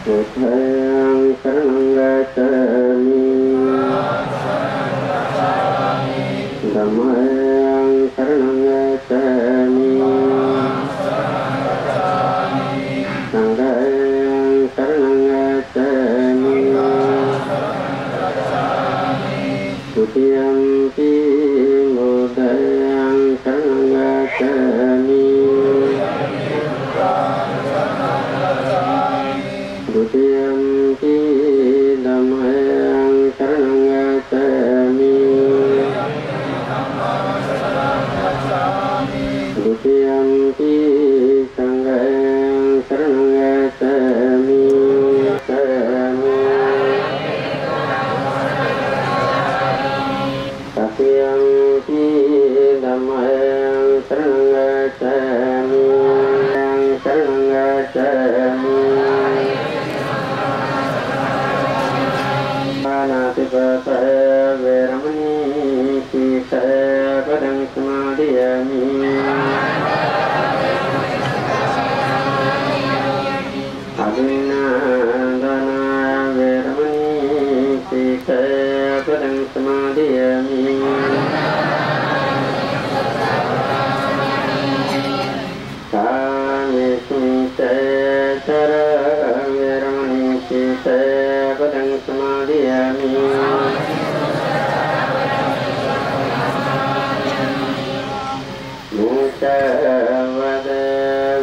Buddhang saranang gacchami Dhammang saranang gacchami Dutiyampi Buddhayang Saranang Gacchami Dutiyampi Dhammang Saranang Gacchami Dutiyampi Sanghang Saranang Gacchami Tatiyampi Dhammang Saranang Gacchami Saranang Gacchami Panatipata Veramani Sikshapadang Samadhiyami Abhinandana Veramani Sikshapadang Samadhiyami Kamesmichara Veramani Sikshapadang Samadhiyami Mucavada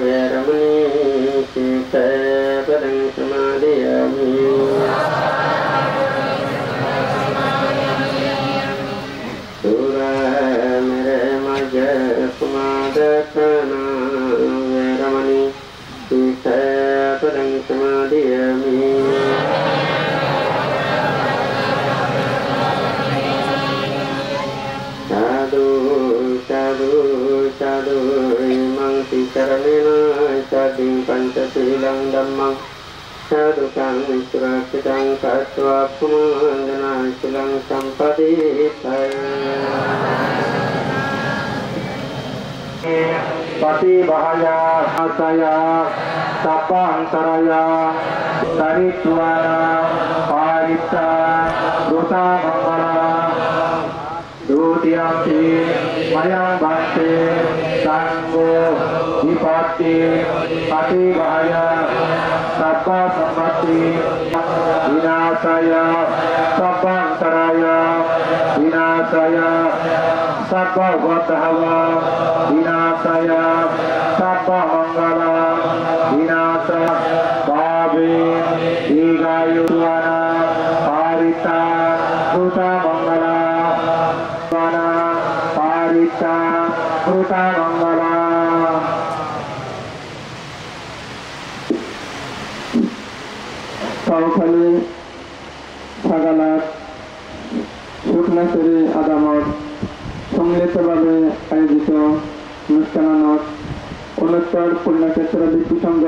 Veramani Sikshapadang Samadhiyami Suramira Pumadakana Veramani Sikshapadang Samadhiyami Sadhu Sadhu Sadhu Imang Sicaranena Sadim Pancasilang Dhammang Sadukang Surakitang Katwa Pumandana Silang Sampaditaya Pati Bahaya Asaya Sapang Saraya Saritwana Parita Ruta Mangala Dutiyampi Mayang Bhakti Sanggo Dipati Pati Bahaya Sabba Sampati Vinasaya Sabang Saraya Vinasaya Sabba Vatahava Vinasaya Sabba Mangala Vinasaya Bhavi Igayutwana Parita Ruta Mangala Parita Ruta Mangala Kaukali Sagalat Suknasiri Adamot সম্মিলিতভাবে আয়োজিত অনুষ্ঠানত অনুত্তর পূর্ণক্ষেত্র ভিত্তি সংঘ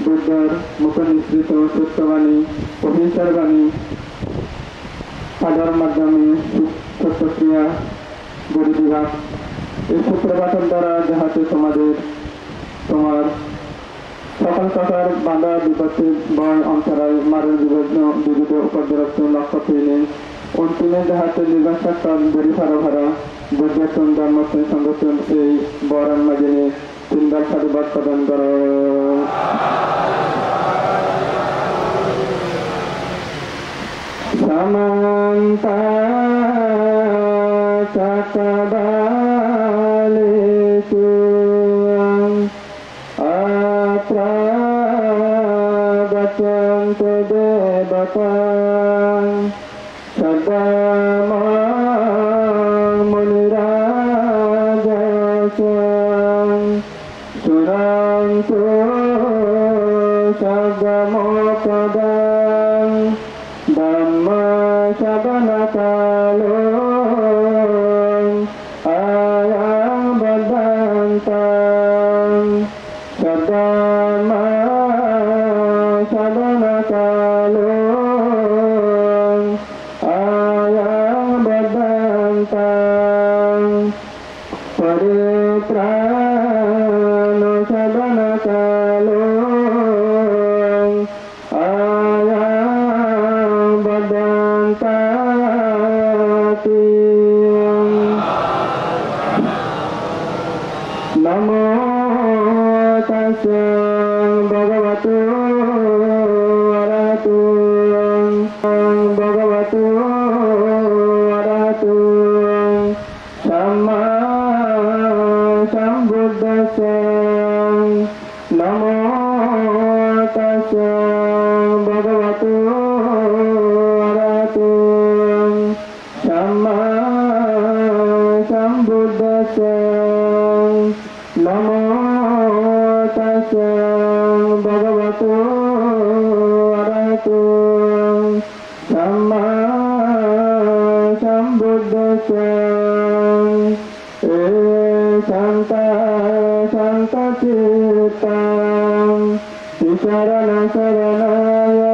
বুদ্ধর মুখ নিঃসৃত সত্যবাণী অহিংসার বাণী সাধার মাধ্যমে সত্যক্রিয়া গড়ি বিভাগ এই সূত্রপাঠন দ্বারা যাহাতে সমাজের তোমার সকল প্রকার বাধা বিপত্তি ভয় অন্তরায় মারের বিবিধ উপদ্রব লক্ষ্য পেলে অন্তিমে যাহাতে নির্বাচন বেরিফারা ভাড়া বুদ্ধন ধর্মস্থান সংগঠন এই বরান মাঝে তিনবার সাধুবাদ প্রদান কর Samanta চাকাদালেষু আত্রা গচ্ছন্তু দেবতাঃ সদামা Surantu Sagamokadam Dhamma Sabanakalon Ayam Badantam Sadama Sabanakalon Ayam Badantam Paritra Namo tassa bhagavato arahato নমো তাস্যে ভগবতো অরহতো সাম্মা সম্বুদ্ধস্যে শান্তা শান্তচিত্তাং শরণ শরণায়তলোকান্তরে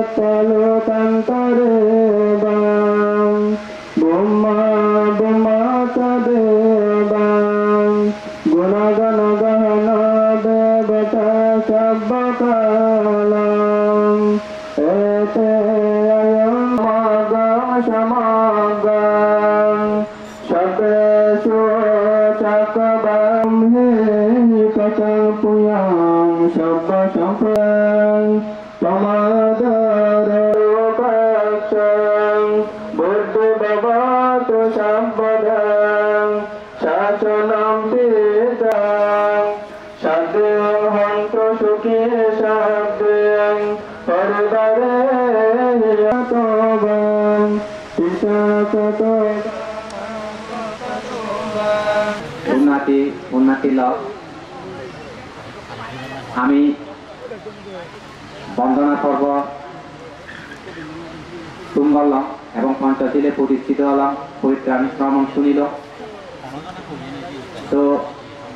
বাং ব্রহ্মা ব্রহ্মা তদেবাং গুণগণ গহন দেবতা সব্বকালাং এতে অয়ং মগ সমাগং সবেষু চক্রবাং হে কচং পুয়াং সব্ব সম্পং তমাদরোপক্ষং বুদ্ধি ভবতু সম্পদং শাসনং পিতাং শান্তিং হন্তু সুখী শান্তিং পরিবারে হিয়তোবং পিতাকতো উন্নতি লাভ আমি বন্দনা পর্ব তুঙ্গলম এবং পঞ্চশীলে প্রতিষ্ঠিত হলাম পবিত্রাণী শ্রমণ শুনিল। তো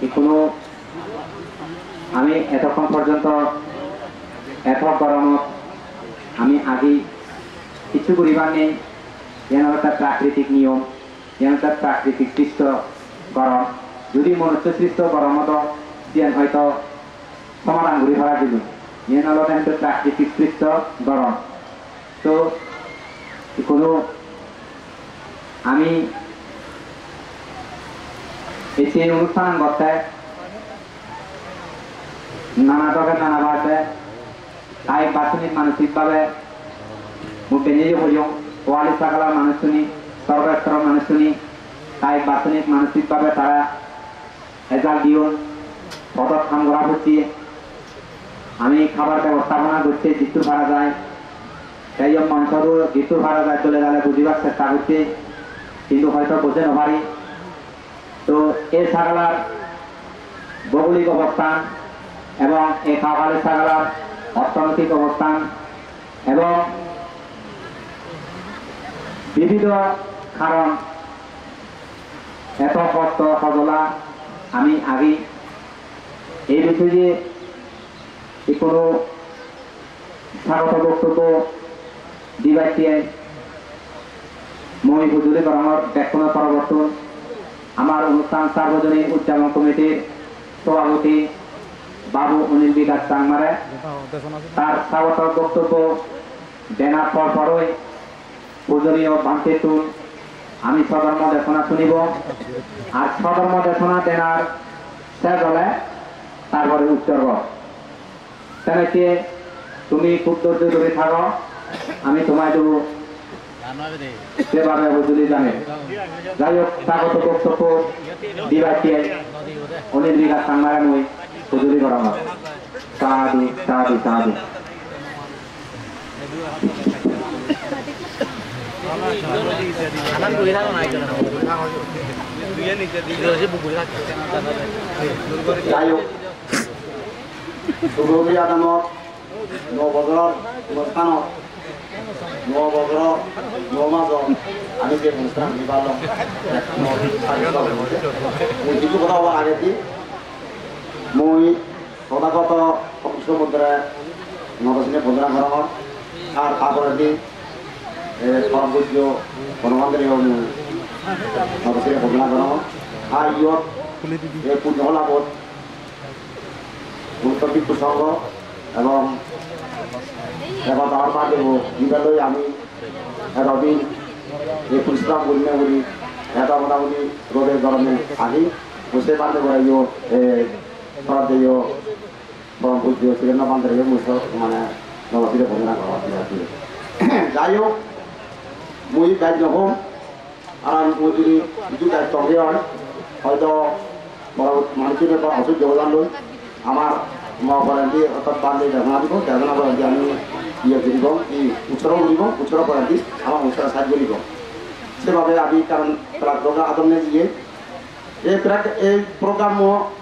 এখনো আমি এতক্ষণ পর্যন্ত এত গরমত আমি আগে কিছু করিবার নেই, যেন তার প্রাকৃতিক নিয়ম, যেন তার প্রাকৃতিক সৃষ্ট গরম, যদি মনুষ্য সৃষ্ট গরম হতো যেন হয়তো সমাধান ঘুরে ফেলা দিল, যেন হলো কিন্তু প্রাকৃতিক সৃষ্ট গরম। তো কোনো আমি এসে অনুষ্ঠান করতে নানা ধরনের নানা ভাবে তাই বাসনিক মানসিকভাবে মুখে নিজে হইও ওয়ালি সাকালার মানুষ শুনি, সর্বস্তর মানুষ শুনি, তাই বাসনিক মানসিকভাবে তারা এজাল দিও পদক্ষণ করা হচ্ছে। আমি খাবার ব্যবস্থাপনা করছি জিতু ভাড়া যায়, তাই মঞ্চরও জিতু ভাড়া যায় চলে গেলে বুঝিবার চেষ্টা করছে, কিন্তু হয়তো বোঝে না পারি। তো এই সাগালার ভৌগোলিক অবস্থান এবং এই খাওয়ালের সাগালার অর্থনৈতিক অবস্থান এবং বিবিধ কারণ এত কষ্ট সজলা আমি আগে এই বিষয়ে কোনো স্বাগত বক্তব্য দিবাইতে মই হুজুরে গরমের ব্যাখ্যান পরিবর্তন আমার অনুষ্ঠান সার্বজনীন উদযাপন কমিটির সভাপতি বাবু অনিল বিকাশ চাংমারে তার স্বাগত বক্তব্য দেনার পরপরই পূজনীয় বান্তে তুল আমি সধর্ম দেশনা শুনিব, আর সধর্ম দেশনা দেনার শেষ হলে তারপরে উৎসর্গ। তেনেকে তুমি খুব ধৈর্য ধরে থাকো, আমি তোমায় দেবো সেভাবে বুঝলি জানে। যাই হোক স্বাগত বক্তব্য দিবাইতে অনিল বিঘা সাংমারে মই বুঝলি করাম সাধু সাধু সাধু। যাই হোক সুগভীর আদামত নববছৰৰ অনুষ্ঠানত নববছৰৰ নমাজত আমি যে অনুষ্ঠান নিবালম মই যিটো কথা হ'ব আগেদি মই সদাগত সমুদ্রে নবদিনে ভোজনা করা আর তারপরে সর্বোচ্চ গণমান্ত্রী নবদিনে ভোজনা করা আর ইয়ত পুণ্যলাভত গুরুত্বপূর্ণ প্রসঙ্গ এবং এবার তার পাঠে বিদ্যালয়ে আমি রবিন এই পরিশ্রম করি না বলি এটা মোটামুটি রোদের গরমে আগে বুঝতে পারতে পারিও সরাব দিও বরং বুঝতে ছিলেন না বান্ধব মানে নবদিনে ভোজনা করা যাই হোক মই দায়িত্ব নহম আর মই যদি কিছু দায়িত্ব হয় হয়তো বড় মানুষের অসুখ যোগদান লই আমার মহাপরান্তি অর্থাৎ বান্ধে দেখানা দিব দেখানা পরান্তি আমি ইয়ে দিব এই উৎসর্গ দিব উৎসর্গ পরান্তি আমার উৎসর্গ সাহায্য দিব সেভাবে আমি কারণ প্রোগ্রাম আদমে গিয়ে এই প্রোগ্রাম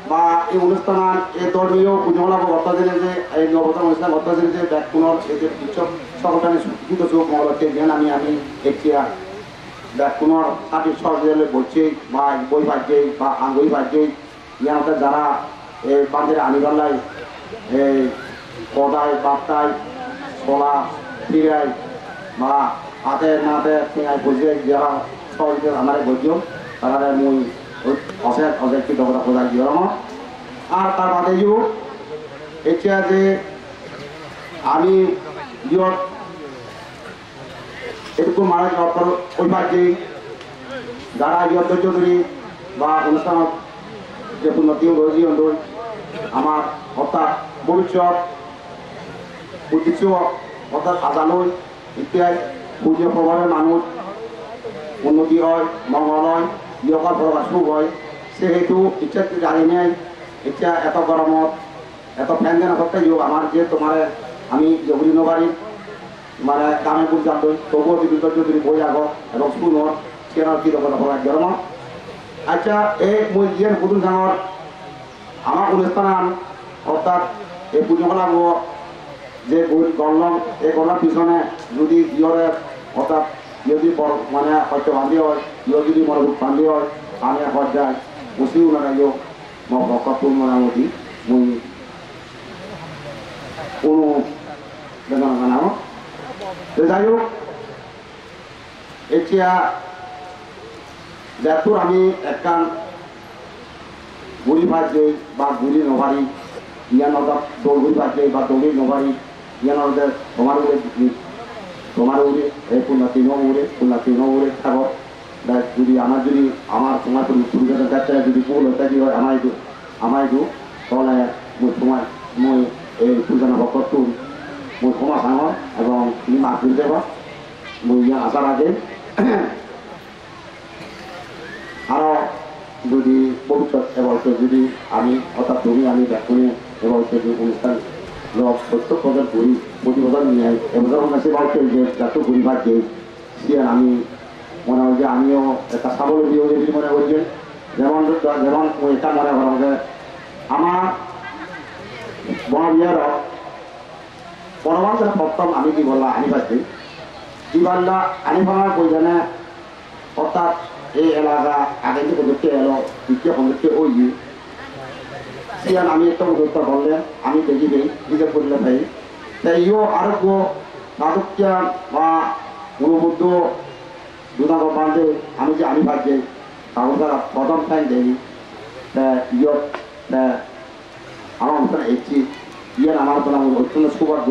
বা এই অনুষ্ঠান এই ধর্মীয় পুজোলাভ অর্থাদিনে যে এই নবতম অনুষ্ঠান অর্থাদিনে যে ব্যাকুণর এই যে উৎসব সকলটানে সুখীত চোখ মহলতে জ্ঞান আমি একিয়া ব্যাকুণর কাটির সহজে বলছে বা বই বাজছে বা আঙ্গুই বাজছে ইয়াতে যারা এই বাঁধের আনিবাল্লাই এই পদায় বাপ্তায় কলা ফিরায় বা হাতে নাতে ঠেঙায় বুঝে যারা সহজে আমার বুঝিও তারা মুই অশেষ অশেষ কৃতজ্ঞতা প্রদান দিলাম আর তার বাদে এটা যে আমি ইয়ত এটুকু মারা যাওয়ার ওইবার যে যারা ইয়ত ধৈর্য ধরি বা অনুষ্ঠানত যে উন্নতি রয়েছে আমার অর্থাৎ ভবিষ্যৎ উদ্দেশ্য অর্থাৎ আজানই ইত্যাদি পূজ্য প্রভাবের মানুষ উন্নতি হয় মঙ্গল হয় ইয়কার প্রকাশ হয় সেহেতু ইচ্ছা জানি নেই ইচ্ছা এত গরমত এত ফ্যান দেন সত্ত্বে আমার যে তোমার আমি জগুলি নবারি মানে দামে পর্যন্ত তবুও যদি বই আগ এবং শুনো সেনার কি রকম গরম আচ্ছা এই মই জিয়ান পুতুল ডাঙর আমার অনুষ্ঠান অর্থাৎ এই পুজোগুলা যে গরলাম এই গরলার পিছনে যদি ইয়রে অর্থাৎ যদি মানে হয়তো বান্ধি হয় ইয় যদি মনোযোগ বান্ধি হয় আমি পর্যায় বসিও না ভক্তপুর মোটামুটি মুই কোনো বেদনা জানাবো যাই হোক এতিয়া যাতুর আমি একখান গুড়ি ভাজে বা গুড়ি নভারি ইয়ান দৌড়ি ভাজে বা দৌড়ি নভারি ইয়ান তোমার উড়ে এই পুণ্যাতি উড়ে থাকো যদি আমার সময় পরিবেশের কাছে যদি ভুল হতে কি হয় আমায় তাহলে সময় মই এই পূজনা ভক্ত মই ক্ষমা চাঙর এবং তুমি মাছ ধরে দেব মই ইয়ান আসার আগে আরও যদি ভবিষ্যৎ এবছর যদি আমি অর্থাৎ তুমি আমি ব্যাকুণে এবছর যে অনুষ্ঠান প্রত্যেক বছর ঘুরি প্রতি বছর নিয়ে এবছর সে বলছে যে যত ঘুরিবার যে সে আমি মনে হয় যে আমিও একটা স্বাবলম্বী হয়ে যদি মনে করছি যেমন এটা মনে করেন যে আমার বনবিহার পরবর্তী প্রথম আমি কি বললাম আনি পাচ্ছি কি বললা আনি পাওয়ার প্রয়োজনে অর্থাৎ এই এলাকা আগে যে পদক্ষে এলো দ্বিতীয় পদক্ষে ওই সিয়ান আমি একটা উদ্যোক্তা বললে আমি দেখি দেই নিজে করলে ভাই তাই ইও আরোগ্য মাদকিয়া বা মনোবুদ্ধ দুদাঙ্গ বান্ধে আমি যে আমি ভাবছি তাহলে প্রথম টাইম দেই ইয়ত আমার অনুষ্ঠানে এসেছি ইয়ান আমার অত্যন্ত সৌভাগ্য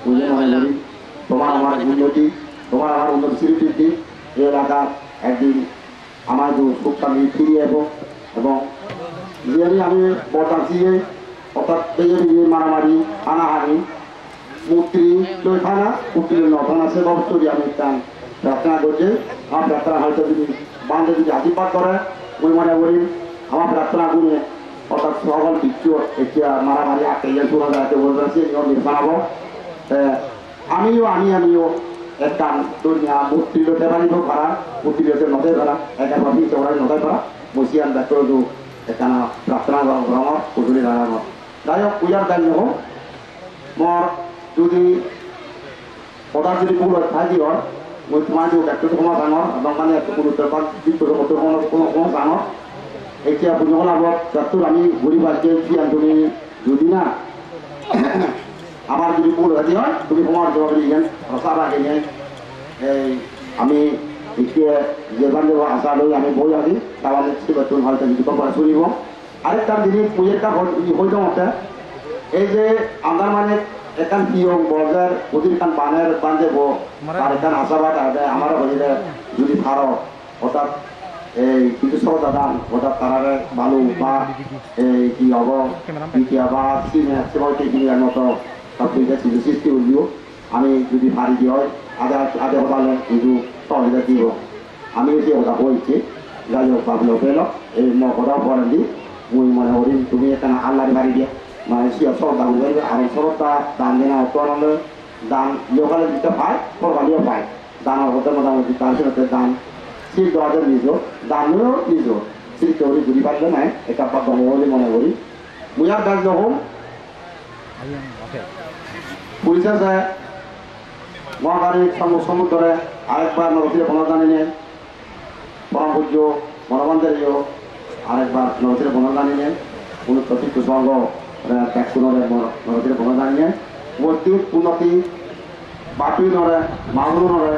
বুঝে মনে করি তোমার আমার উন্নতি স্বীকৃতি এই এলাকার একদিন আমার সুখ শান্তি ফিরিয়ে এবং যেহেতু আমি বতাসি অর্থাৎ মারামারি হানাহানি মূর্তি থানা উকিলের নথানা সে অবশ্যই আমি প্রার্থনা করছি আমার প্রার্থনা হয়তো যদি বান্ধে যদি আশীর্বাদ করে ওই মনে করি আমার প্রার্থনা গুণে অর্থাৎ সকল বিচ্ছু এতিয়া মারামারি আটকে শুরু যাতে বলতেছি নিয়ম বানাবো আমিও একটা দুনিয়া মূর্তি লোতে পারিব ভাড়া মূর্তি লোতে নদে ভাড়া একটা ভাবি চৌড়াই নদে ভাড়া বসিয়ান ডাক্তার এখানে প্রার্থনা করার কুটুলি দাঁড়ানো যাই হোক পূজার দায়ী হোক মোর যদি পদার যদি ভুল থাকি হয় মই তোমার যে ডাক্তার কোনো ডাঙর এবং মানে কোনো ডাঙর এতিয়া পুজোর আগত ডাক্তার আমি ঘুরি পাচ্ছি তুমি যদি না আমার যদি ভুল থাকি হয় তুমি তোমার জবাব দিয়েছেন রসা রাখে এই আমি এতিয়া যেখান দেবো আশা লই আমি বই আছি তাহলে সেবাতুন হয়তো যদি পরে শুনিব আরেকটা জিনিস পুজোরটা হইতে মতে এই যে আমার মানে এখান পিয়ং বর্জার প্রতির কান বানের বান্ধব আর এখান আশাবাদ আছে আমার হইলে যদি ভারত অর্থাৎ এই কিন্তু সরদা দান অর্থাৎ তারারে বালু বা এই কি হব দ্বিতীয় বা সিনে সেবাইতে কিনে মতো সব সৃষ্টি হইলেও আমি যদি ভারী দিয়ে হয় আগে হতালে কিন্তু সহযোগিতা দিব আমি যে কথা বলছি যাই হোক ভাবলেও পেল এই কথাও পড়েন দি মুই মনে করি তুমি এখানে আল্লাহর বাড়ি দিয়ে মানে সে সব দাম করবে আর সবটা দাম দেনা অত্যানন্দ দাম লোকালে দিতে পায় সরকারিও পায় দামের হতে মোটামুটি তার সাথে দাম সেই দরজা নিজ দামেও নিজ চিন্তা করি ঘুরি পারলে নাই এটা পাবো বলে মনে করি মুয়ার দাস যখন পুলিশ আছে মহাকারী সমুদ্রে আরেকবার নবতীরে পুনর্দানি নেন পরম পূজ্য মনোবন্ধেরও আরেকবার নবতীরে পুনর্দানি নেন উনত্রিশ সঙ্গ ট্যাক্সুনরে নবতীরে পুনর্দানি নেন মসজিদ উন্নতি বাটুই নরে মাগুর নরে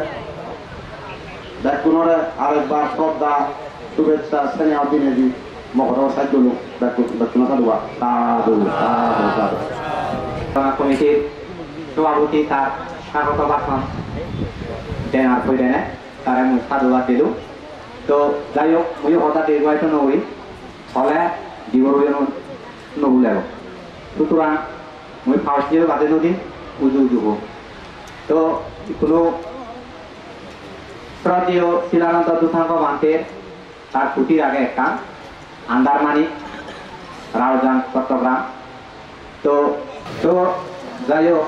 ব্যাকুনরে আরেকবার শ্রদ্ধা শুভেচ্ছা স্নেহ দিনে দি মকর সাহায্য লোক ব্যাকুনতা দেওয়া সাধু সাধু সাধু কমিটির সভাপতি তার স্বাগত ভাষণ দেন আর কই দেনে তারা মুই সাধুবাদ দিল তো যাই হোক মুই হঠাৎ দীর্ঘায়িত নই ফলে জীবন নবুলে সুতরাং মুই ফার্স্ট দিয়ে বাদে নদী উজু উজু হোক তো কোনো শ্রদ্ধেয় শিলানন্দ দুথাঙ্গ মান্তের তার ছুটির আগে একটা আন্দারমানি রাউজান চট্টগ্রাম তো তো যাই হোক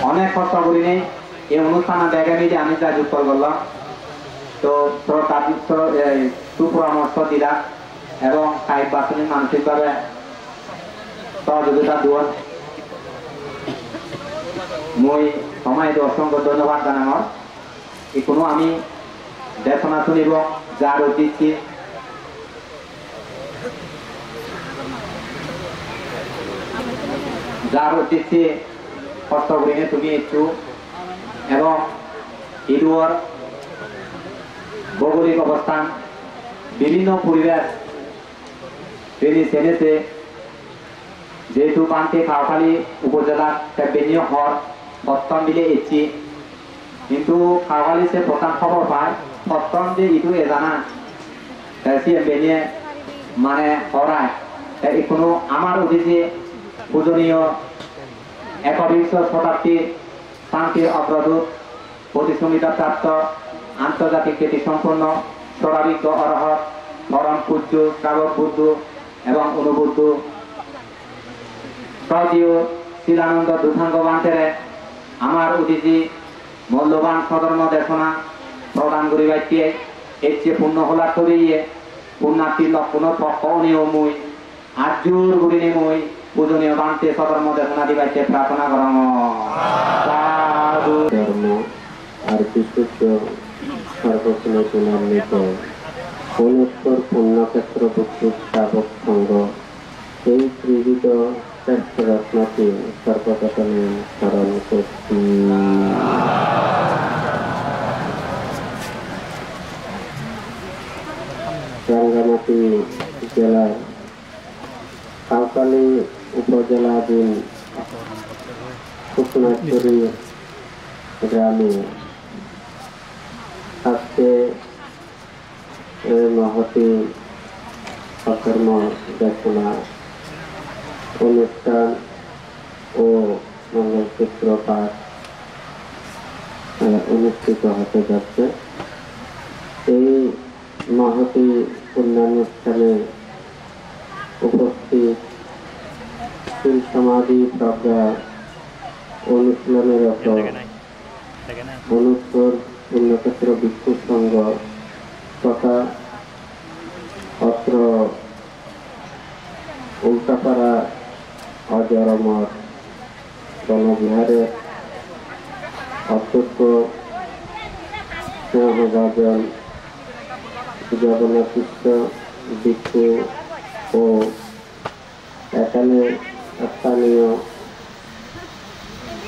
অনেক কষ্ট করি নেই এই অনুষ্ঠানে দেখা নেই যে আমি যা যুক্ত করলাম তো সুপরামর্শ দিলা এবং সাহিত্য বাসনী মানসিকভাবে সহযোগিতা দেওয়ার মই সময় অসংখ্য ধন্যবাদ জানানোর কোনো আমি দেশনা শুনিব যার অতিথি কষ্ট করিনে তুমি একটু এবং ইডুয়ার ভৌগোলিক অবস্থান বিভিন্ন পরিবেশ সেনেছে যেহেতু পান্তে খাওয়াখালী উপজেলার বেনিয় হর সপ্তম মিলে এসছি কিন্তু খাওয়াখালী সে প্রধান খবর পায় সপ্তম যে ইটু এ জানা সে বেনিয়ে মানে হরায় কোনো আমার অধীনে পূজনীয় একবিংশ শতাব্দীর শান্তির অগ্রদূত প্রতিসংহিতাপ্রাপ্ত আন্তর্জাতিক খ্যাতি সম্পন্ন স্বরাবিজ্ঞ অরহত পরম পূজ্য শ্রাবক বুদ্ধ এবং অনুবুদ্ধ শ্রদ্ধেয় শিলানন্দ দুথাঙ্গ বান্তেরে আমার অতিথি মূল্যবান সধর্ম দেশনা প্রদান করিবাইতে এর চেয়ে পূর্ণ হলা করিয়ে পুণ্যার্থীর লক্ষণ পক্ষণীয় মুই আজুর গুরিনে মুই পূজনীয় বান্তে সধর্ম দেশনা দিবাইতে প্রার্থনা করম ধর্ম আর বিশুদ্ধ সর্বগুণান্বিত অনুত্তর পুণ্যক্ষেত্র বস্তু শ্রাবক সঙ্গ এই ত্রিবিধ শ্রেষ্ঠ রত্নটি সর্বপ্রথমে স্মরণ করছি। রাঙ্গামাটি জেলার সাঁওতালি উপজেলাধীন শুকনাছড়ি গ্রামে আজকে মহতি সধর্ম দেশনা অনুষ্ঠান ও মঙ্গলসূত্র পাঠ অনুষ্ঠিত হতে যাচ্ছে। এই মহতি পুণ্যানুষ্ঠানে উপস্থিত শিল সমাধি প্রজ্ঞা অনুশীলনরত অনুত্তর পুণ্যক্ষেত্র ভিক্ষু সংঘ তথা অত্র উল্টাপাড়া অজরমঠ বনবিহারের অধ্যক্ষ স্নেহভাজন জগন্নাথ ভিক্ষু ও এখানে স্থানীয়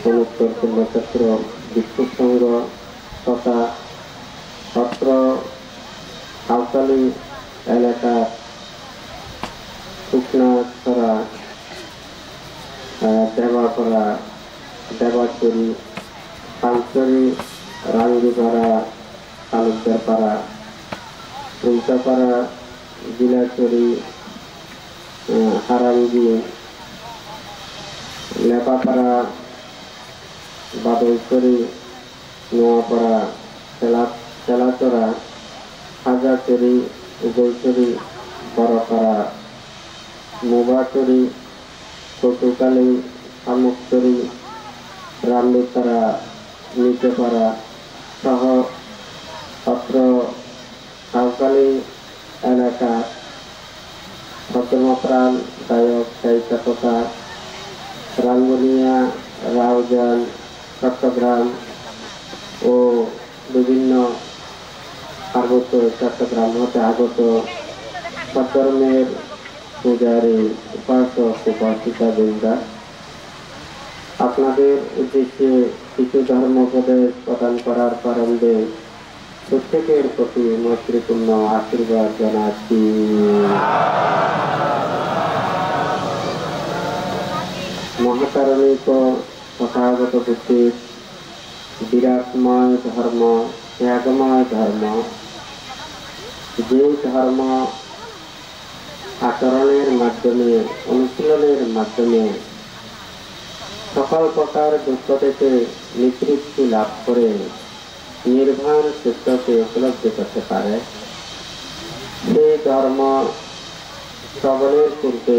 অনুত্তর পুণ্যক্ষেত্র ভিক্ষু সংঘ তথা অত্র সাঁওতালি এলাকার শুকনাছড়া দেবাপাড়া দেবাচুরি পাঁচচুরি রাঙ্গিপাড়া তালুকদারপাড়া উল্টাপাড়া জিলাচুরি হারাঙ্গি লেপাপাড়া বাদলচুরি নোয়াপাড়া চেলাচড়া হাজারচুরি উগলচুরি বড়পাড়া মোবাচুরি চটুকালী শামুকচুরি রামলিপাড়া নিতে পারা সহ অত্র সাঁওতালি এলাকার ধর্মপ্রাণ গায়ক গায়িকা তথা রাঙ্গুনিয়া, রাউজান, চট্টগ্রাম ও বিভিন্ন পার্বত্য চট্টগ্রাম হতে আগত সধর্মের পূজারী উপাসক উপাসিকাবৃন্দা, আপনাদের উদ্দেশ্যে কিছু ধর্মোপদেশ প্রদান করার প্রারম্ভে প্রত্যেকের প্রতি মৈত্রীপূর্ণ আশীর্বাদ জানাচ্ছি। মহাকারণিক তথাগত বুদ্ধির বিরাটময় ধর্ম, ত্যাগময় ধর্ম, যে ধর্ম আচরণের মাধ্যমে, অনুশীলনের মাধ্যমে সকল প্রকার দুঃখ থেকে নিবৃত্তি লাভ করে নির্বাণ সত্যকে উপলব্ধি করতে পারে, সেই ধর্ম শ্রবণের পূর্বে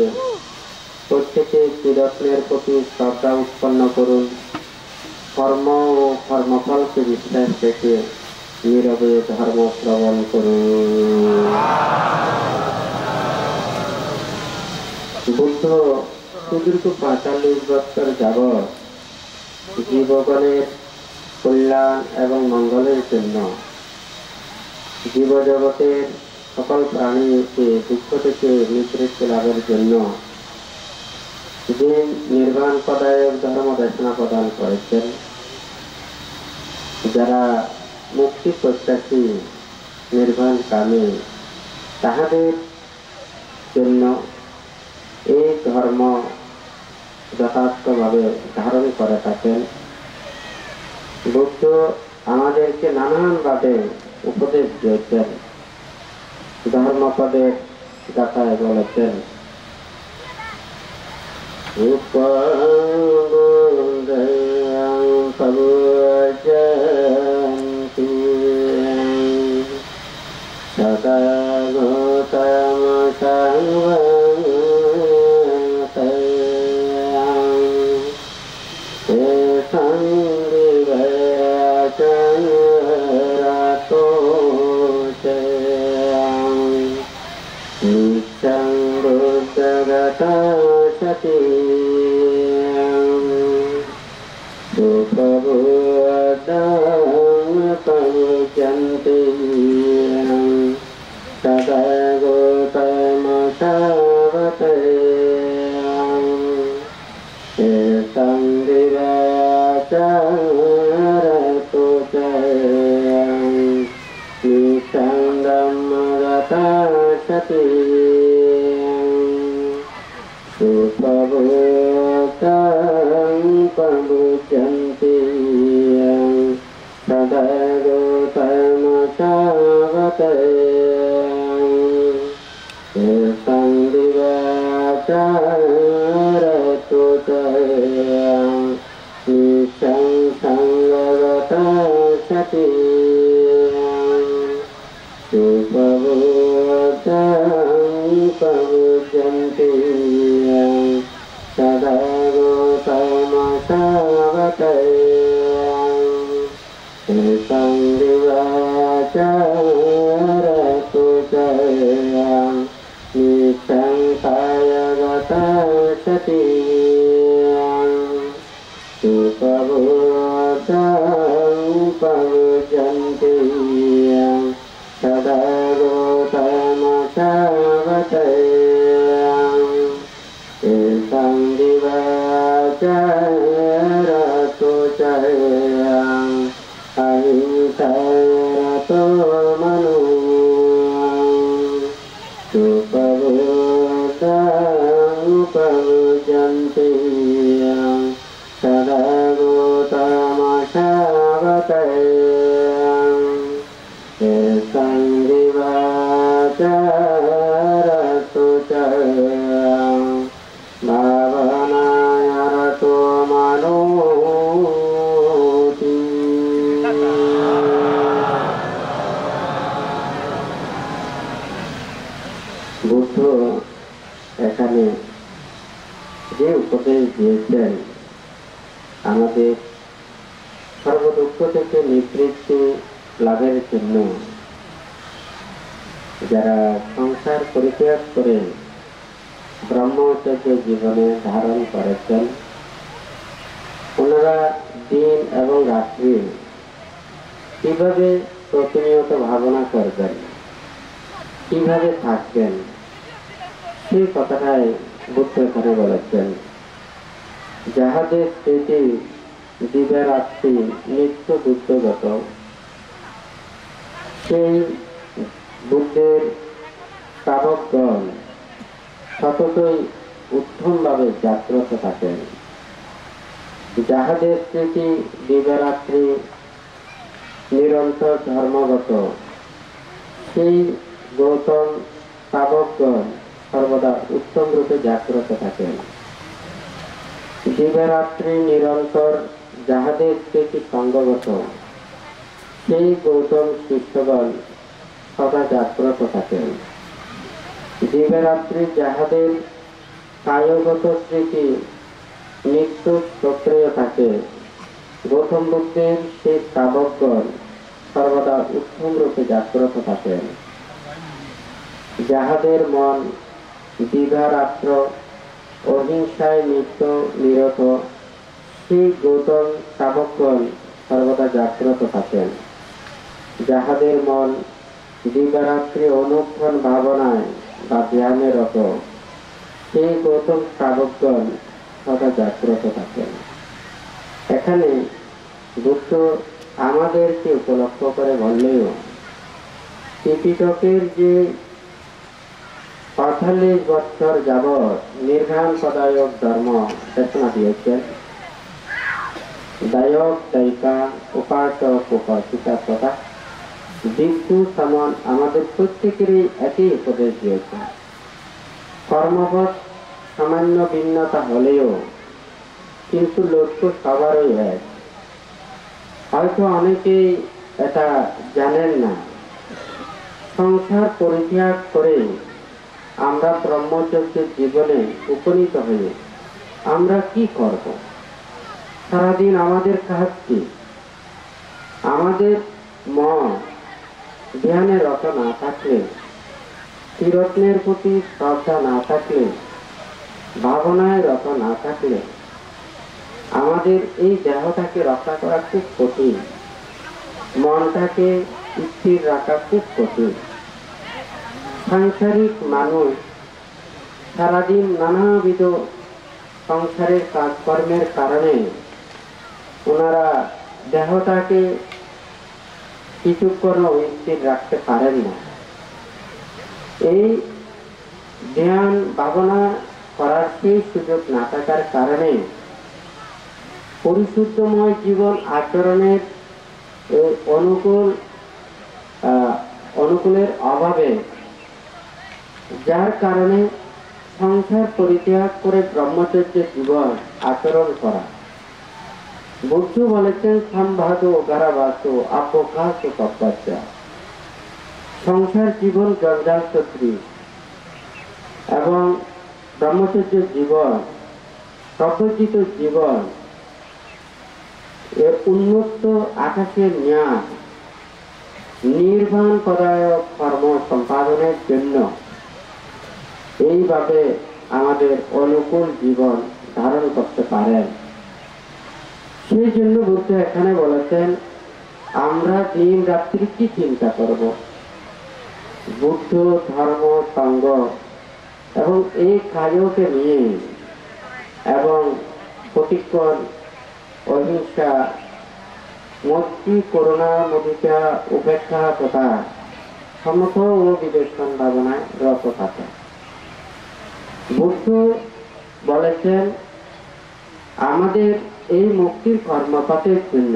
প্রত্যেকে ত্রিরত্নের প্রতি শ্রদ্ধা উৎপন্ন করুন। কর্ম ও কর্মফলকে বিশ্বাস রেখে নীরবে ধর্ম শ্রবণ করুন। বুদ্ধ সুদীর্ঘ 45 বছর যাবৎ জীবগণের কল্যাণ এবং মঙ্গলের জন্য জীবজগতের সকল প্রাণীকে দুঃখ থেকে নিবৃত্তি লাভের জন্য যে নির্বাণ পদায়ক ধর্ম দেশনা প্রদান করেছেন, যারা মুক্তি প্রত্যাশী নির্বাণ কামী তাহাদের জন্য এই ধর্ম যথার্থভাবে ধারণ করে থাকেন। বুদ্ধ আমাদেরকে নানানভাবে উপদেশ দিয়েছেন। ধর্মপদের গাথায় বলেছেন, বুদ্ধ এখানে যে উপদেশ দিয়েছেন আমাদের সর্বদুঃখ থেকে নিবৃত্তি লাভের জন্য যারা সংসার পরিত্যাগ করে ব্রহ্মচর্য জীবনে ধারণ করেছেন, ওনারা দিন এবং রাত্রি কিভাবে প্রতিনিয়ত ভাবনা করবেন, কিভাবে থাকবেন, সেই কথাটাই বুদ্ধ এখানে বলেছেন। যাহাদের স্মৃতি দিবারাত্রি নিত্য বুদ্ধগত, সেই বুদ্ধের শ্রাবকগণ সততই উত্তমভাবে জাগ্রত থাকেন। যাহাদের স্মৃতি দিবারাত্রি নিরন্তর ধর্মগত, সেই গৌতম শ্রাবকগণ সর্বদা উত্তম রূপে জাগ্রত থাকেন। দিবারাত্রি নিরন্তর যাহাদের স্মৃতি সঙ্গগত, সেই গৌতম শিষ্যগণ সদা জাগ্রত থাকেন। দিবারাত্রি যাহাদের কায়গত স্মৃতি নিত্য সক্রিয় থাকে, গৌতম বুদ্ধের সেই শ্রাবকগণ সর্বদা উত্তম রূপে জাগ্রত থাকেন। যাহাদের মন দিবারাত্র অহিংসায় নিত্য নিরত, সেই গৌতম শ্রাবকগণ সর্বদা জাগ্রত থাকেন। যাহাদের মন দিবারাত্রি অনুক্ষণ ভাবনায় বা ধ্যানে রত, সেই গৌতম শ্রাবকগণ সদা জাগ্রত থাকেন। এখানে বুদ্ধ আমাদেরকে উপলক্ষ করে বললেও ত্রিপিটকের যে ৪৫ বছর যাবৎ নির্ঘাণ পদায়ক ধর্ম দেশনা দিয়েছেন, দায়ক দায়িকা উপাসক উপাসিকা তথা ভিক্ষু সমান আমাদের প্রত্যেকেরই একই উপদেশ দিয়েছেন। কর্মপথ সামান্য ভিন্নতা হলেও কিন্তু লক্ষ্য সবারই এক। হয়তো অনেকেই এটা জানেন না। সংসার পরিত্যাগ করে আমরা ব্রহ্মচর্যের জীবনে উপনীত হয়ে আমরা কি করব? সারাদিন আমাদের কাজ কি? আমাদের মন ধ্যানে রত না থাকলে, ত্রিরত্নের প্রতি শ্রদ্ধা না থাকলে, ভাবনায় রত না থাকলে আমাদের এই দেহটাকে রক্ষা করা খুব কঠিন, মনটাকে স্থির রাখা খুব কঠিন। সাংসারিক মানুষ সারাদিন নানাবিধ সংসারের কাজকর্মের কারণে ওনারা দেহটাকে কিছুক্ষণ স্থির রাখতে পারেন না। এই ধ্যান ভাবনা করার সেই সুযোগ না থাকার কারণে পরিশুদ্ধময় জীবন আচরণের অনুকূলের অভাবে, যার কারণে সংসার পরিত্যাগ করে ব্রহ্মচর্যের জীবন আচরণ করা। বুদ্ধ বলেছেন সম্ভাদ গারাবাস আপকাশ তপস্যা। সংসার জীবন জঞ্জাল সদৃশ এবং ব্রহ্মচর্য জীবন প্রবর্জিত জীবন এর উন্মুক্ত আকাশের ন্যায় নির্বাণ পদায়ক কর্ম সম্পাদনের জন্য এইভাবে আমাদের অনুকূল জীবন ধারণ করতে পারেন। সেই জন্য বুদ্ধ এখানে বলেছেন আমরা দিন রাত্রি কি চিন্তা করব? বুদ্ধ ধর্ম সঙ্গ এবং এই কাজকে নিয়ে এবং প্রতিক্ষণ অহিংসা মৈত্রী করুণা মুদিতা উপেক্ষা তথা সমত ও বিবেচন ভাবনায় রত থাকে। বুদ্ধ বলেছেন আমাদের এই মুক্তির কর্মপথের জন্য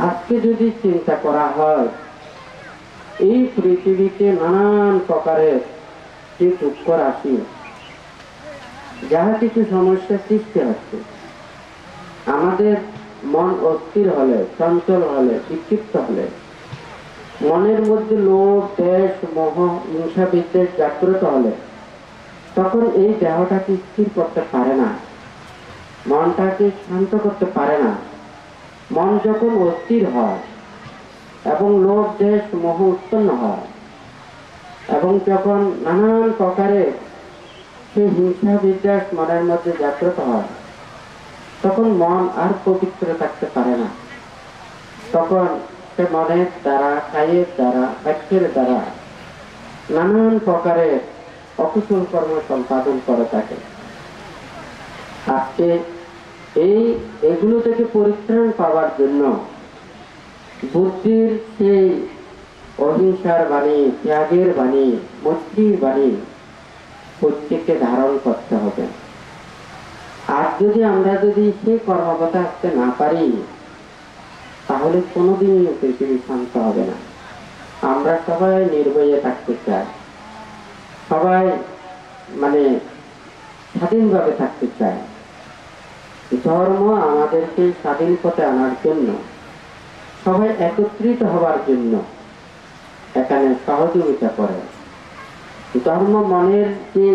আজকে যদি চিন্তা করা হয়, এই পৃথিবীতে নানান প্রকারের যে দুঃখ রাশি, যাহা কিছু সমস্যা সৃষ্টি হচ্ছে, আমাদের মন অস্থির হলে, চঞ্চল হলে, বিক্ষিপ্ত হলে, মনের মধ্যে লোভ দেশ মোহ হিংসা বিদ্বেষ জাগ্রত হলে, তখন এই দেহটাকে স্থির করতে পারে না, মনটাকে শান্ত করতে পারে না। মন যখন অস্থির হয় এবং লোভ দেশ মোহ উৎপন্ন হয় এবং যখন নানান প্রকারের সেই হিংসা বিদ্বেষ মনের মধ্যে জাগ্রত হয়, তখন মন আর পবিত্র থাকতে পারে না। তখন সে মনের দ্বারা, কায়ের দ্বারা, বাক্যের দ্বারা নানান প্রকারের অকুশল কর্ম সম্পাদন করে থাকে। আজকে এগুলো থেকে পরিত্রাণ পাওয়ার জন্য বুদ্ধির সেই অহিংসার বাণী, ত্যাগের বাণী, মৈত্রীর বাণী প্রত্যেককে ধারণ করতে হবে। আর আমরা যদি সেই কর্মপথে আসতে না পারি, তাহলে কোনোদিনই পৃথিবী শান্ত হবে না। আমরা সবাই নির্ভয়ে থাকতে চাই, সবাই স্বাধীনভাবে থাকতে চাই। ধর্ম আমাদেরকে স্বাধীন পথে আনার জন্য, সবাই একত্রিত হবার জন্য এখানে সহযোগিতা করে। ধর্ম মনের যে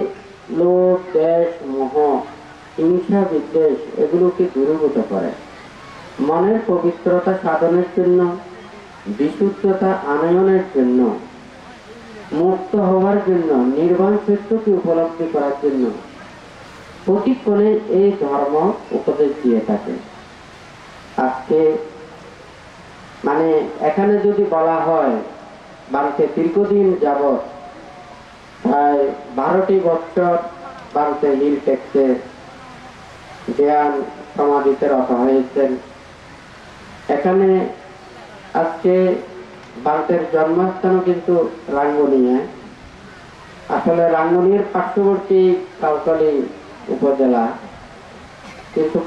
লোভ, দেশ, মোহ, হিংসা, বিদ্বেষ এগুলোকে দূরীভূত করে। মনের পবিত্রতা সাধনের জন্য, বিশুদ্ধতা আনয়নের জন্য, মুক্ত হওয়ার জন্য, নির্বাণ সত্যকে উপলব্ধি করার জন্য প্রতিক্ষণে এই ধর্ম উপদেশ দিয়ে থাকে। আজকে এখানে যদি বলা হয়, ভারতে দীর্ঘদিন যাবৎ প্রায় 12টি বছর ভারতে হিল ট্যাক্সে জ্ঞান সমাধিতে রত হয়েছেন। এখানে আজকে ভারতের জন্মস্থান কিন্তু রাঙ্গুনিয়া। আসলে রাঙ্গুনিয়ার পার্শ্ববর্তী কাউকালি উপজেলা, কিন্তু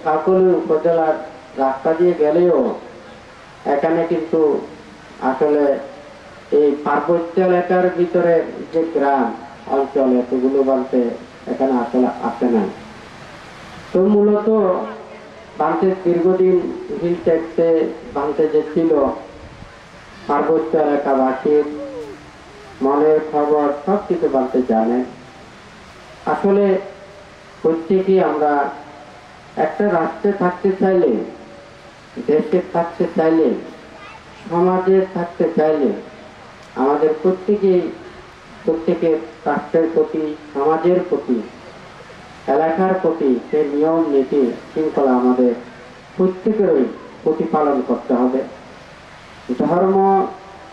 কাউকালি উপজেলার রাস্তা দিয়ে গেলেও এখানে কিন্তু আসলে এই পার্বত্য এলাকার ভিতরে যে গ্রাম অঞ্চল এতগুলো বলতে এখানে আসলে আসে না। তো মূলত বাংলাদেশ দীর্ঘদিন হিল ট্যাক্সে বাংলাদেশ যে ছিল, পার্বত্য এলাকাবাসীর মনের খবর সব কিছু বলতে জানে। আসলে প্রত্যেকেই আমরা একটা রাষ্ট্রে থাকতে চাইলে, দেশে থাকতে চাইলে, সমাজে থাকতে চাইলে আমাদের প্রত্যেকের রাষ্ট্রের প্রতি, সমাজের প্রতি, এলাকার প্রতি সেই নিয়ম নীতি শৃঙ্খলা আমাদের প্রত্যেকেরই প্রতিপালন করতে হবে। ধর্ম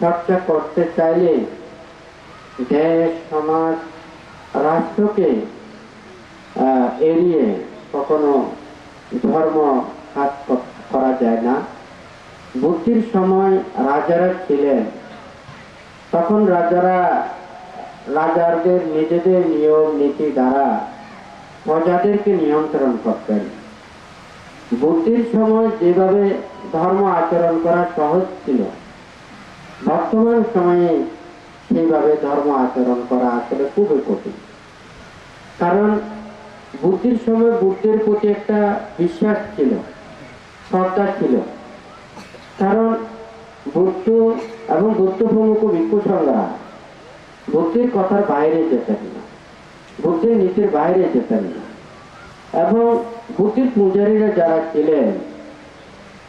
চর্চা করতে চাইলে দেশ, সমাজ, রাষ্ট্রকে এড়িয়ে কখনো ধর্ম কাজ করা যায় না। বুদ্ধির সময় রাজারা ছিলেন, তখন রাজাদের নিজেদের নিয়ম নীতি দ্বারা প্রজাদেরকে নিয়ন্ত্রণ করতেন। বুদ্ধির সময় যেভাবে ধর্ম আচরণ করা সহজ ছিল, বর্তমান সময়ে সেইভাবে ধর্ম আচরণ করা আসলে খুবই কঠিন। কারণ বুদ্ধির সময় বুদ্ধির প্রতি একটা বিশ্বাস ছিল, শ্রদ্ধা ছিল। কারণ বুদ্ধ এবং বুদ্ধ প্রমুখ ভিক্ষু সংঘরা বুদ্ধির কথার বাইরে যেতেন না, বুদ্ধির নীতির বাইরে যেতেন না। এবং বুদ্ধির পূজারীরা যারা ছিলেন,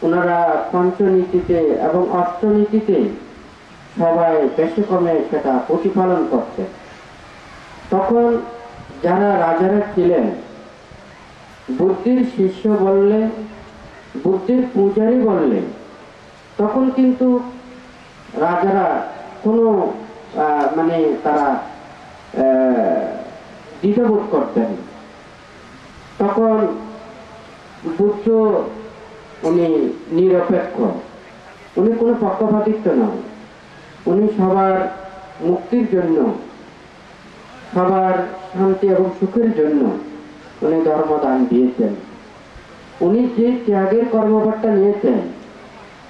ওনারা পঞ্চনীতিতে এবং অষ্টনীতিতে সবাই বেশি কমে সেটা প্রতিপালন করতেন। তখন যারা রাজারা ছিলেন, বুদ্ধির শিষ্য বললে, বুদ্ধির পূজারী বললে, তখন কিন্তু রাজারা কোনো তারা দ্বিধাবোধ করতেন। তখন বুদ্ধ উনি নিরপেক্ষ, উনি কোনো পক্ষপাতিত্ব নন, উনি সবার মুক্তির জন্য, সবার শান্তি এবং সুখের জন্য উনি ধর্মদান দিয়েছেন। উনি যে ত্যাগের কর্মভারটা নিয়েছেন,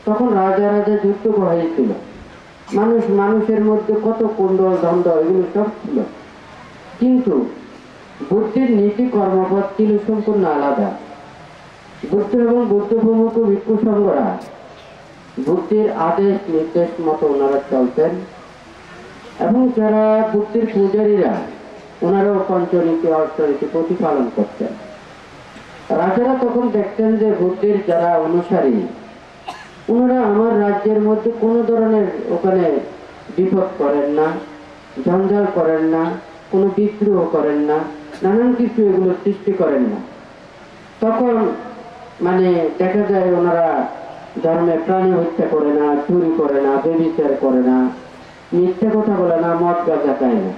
তখন রাজা যুদ্ধ হয়েছিল, মানুষের মধ্যে কত কুণ্ডল দ্বন্দ্ব এগুলো সব ছিল, কিন্তু বুদ্ধির নীতি কর্মপথ ছিল সম্পূর্ণ আলাদা। বুদ্ধ এবং বুদ্ধ প্রমুখ ভিক্ষু সংঘরা বুদ্ধির আদেশ নির্দেশ মতো ওনারা চলতেন। এবং যারা বুদ্ধির পূজারীরা, ওনারাও পঞ্চনীতি অষ্টনীতি প্রতিপালন করতেন। রাজারা তখন দেখতেন যে বুদ্ধের যারা অনুসারী, ওনারা আমার রাজ্যের মধ্যে কোনো ধরনের ওখানে বিপদ করেন না, জঞ্জাল করেন না, কোনো বিদ্রোহ করেন না, নানান কিছু এগুলো সৃষ্টি করেন না। তখন মানে দেখা যায় ওনারা ধর্মে প্রাণী হত্যা করে না, চুরি করে না, ব্যভিচার করে না, মিথ্যা কথা বলে না, মদ গাঁজা খায় না।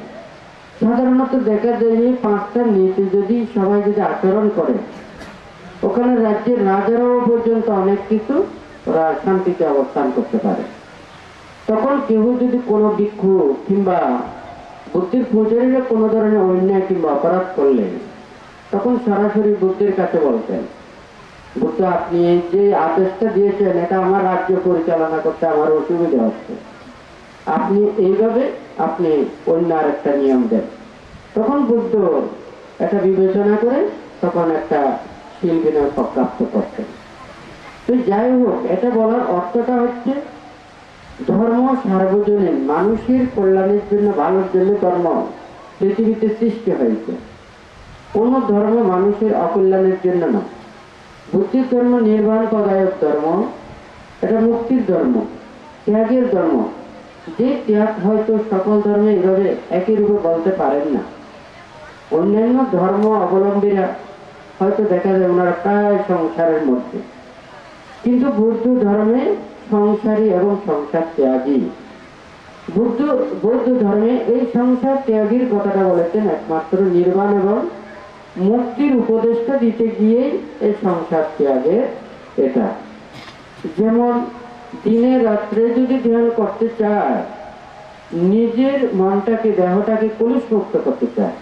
সাধারণত দেখা যায় এই পাঁচটার নীতি যদি সবাই যদি আচরণ করে, ওখানে রাজ্যের রাজারাও পর্যন্ত অনেক কিছু ওরা শান্তিতে অবস্থান করতে পারে। তখন কেউ যদি কোনো ভিক্ষু কিংবা বুদ্ধির পূজারীরা কোনো ধরনের অন্যায় কিংবা অপরাধ করলেন, তখন সরাসরি বুদ্ধির কাছে বলতেন, বুদ্ধ আপনি এই যে আদেশটা দিয়েছেন এটা আমার রাজ্য পরিচালনা করতে আমার অসুবিধা হচ্ছে, আপনি এইভাবে আপনি অন্য আর একটা নিয়ম দেন। তখন বুদ্ধ এটা বিবেচনা করে তখন একটা শিল বিনয় প্রাপ্ত করতেন। তো যাই হোক, এটা বলার অর্থটা হচ্ছে ধর্ম সার্বজনীন, মানুষের কল্যাণের জন্য, ভালোর জন্য ধর্ম পৃথিবীতে সৃষ্টি হয়েছে। কোন ধর্ম মানুষের অকল্যাণের জন্য না। বুদ্ধির ধর্ম নির্বাণ পদায়ক ধর্ম, এটা মুক্তির ধর্ম, ত্যাগের ধর্ম। যে ত্যাগ হয়তো সকল ধর্মে এভাবে একই রূপে বলতে পারেন না। অন্যান্য ধর্ম অবলম্বীরা হয়তো দেখা যায় ওনারা প্রায় সংসারের মধ্যে, কিন্তু বৌদ্ধ ধর্মে সংসারী এবং সংসার ত্যাগী। বৌদ্ধ ধর্মে এই সংসার ত্যাগীর কথাটা বলেছেন একমাত্র নির্বাণ এবং মুক্তির উপদেশটা দিতে গিয়ে এই সংসার ত্যাগের এটা। যেমন দিনে রাত্রে যদি ধ্যান করতে চায়, নিজের মনটাকে দেহটাকে কলুষ মুক্ত করতে চায়,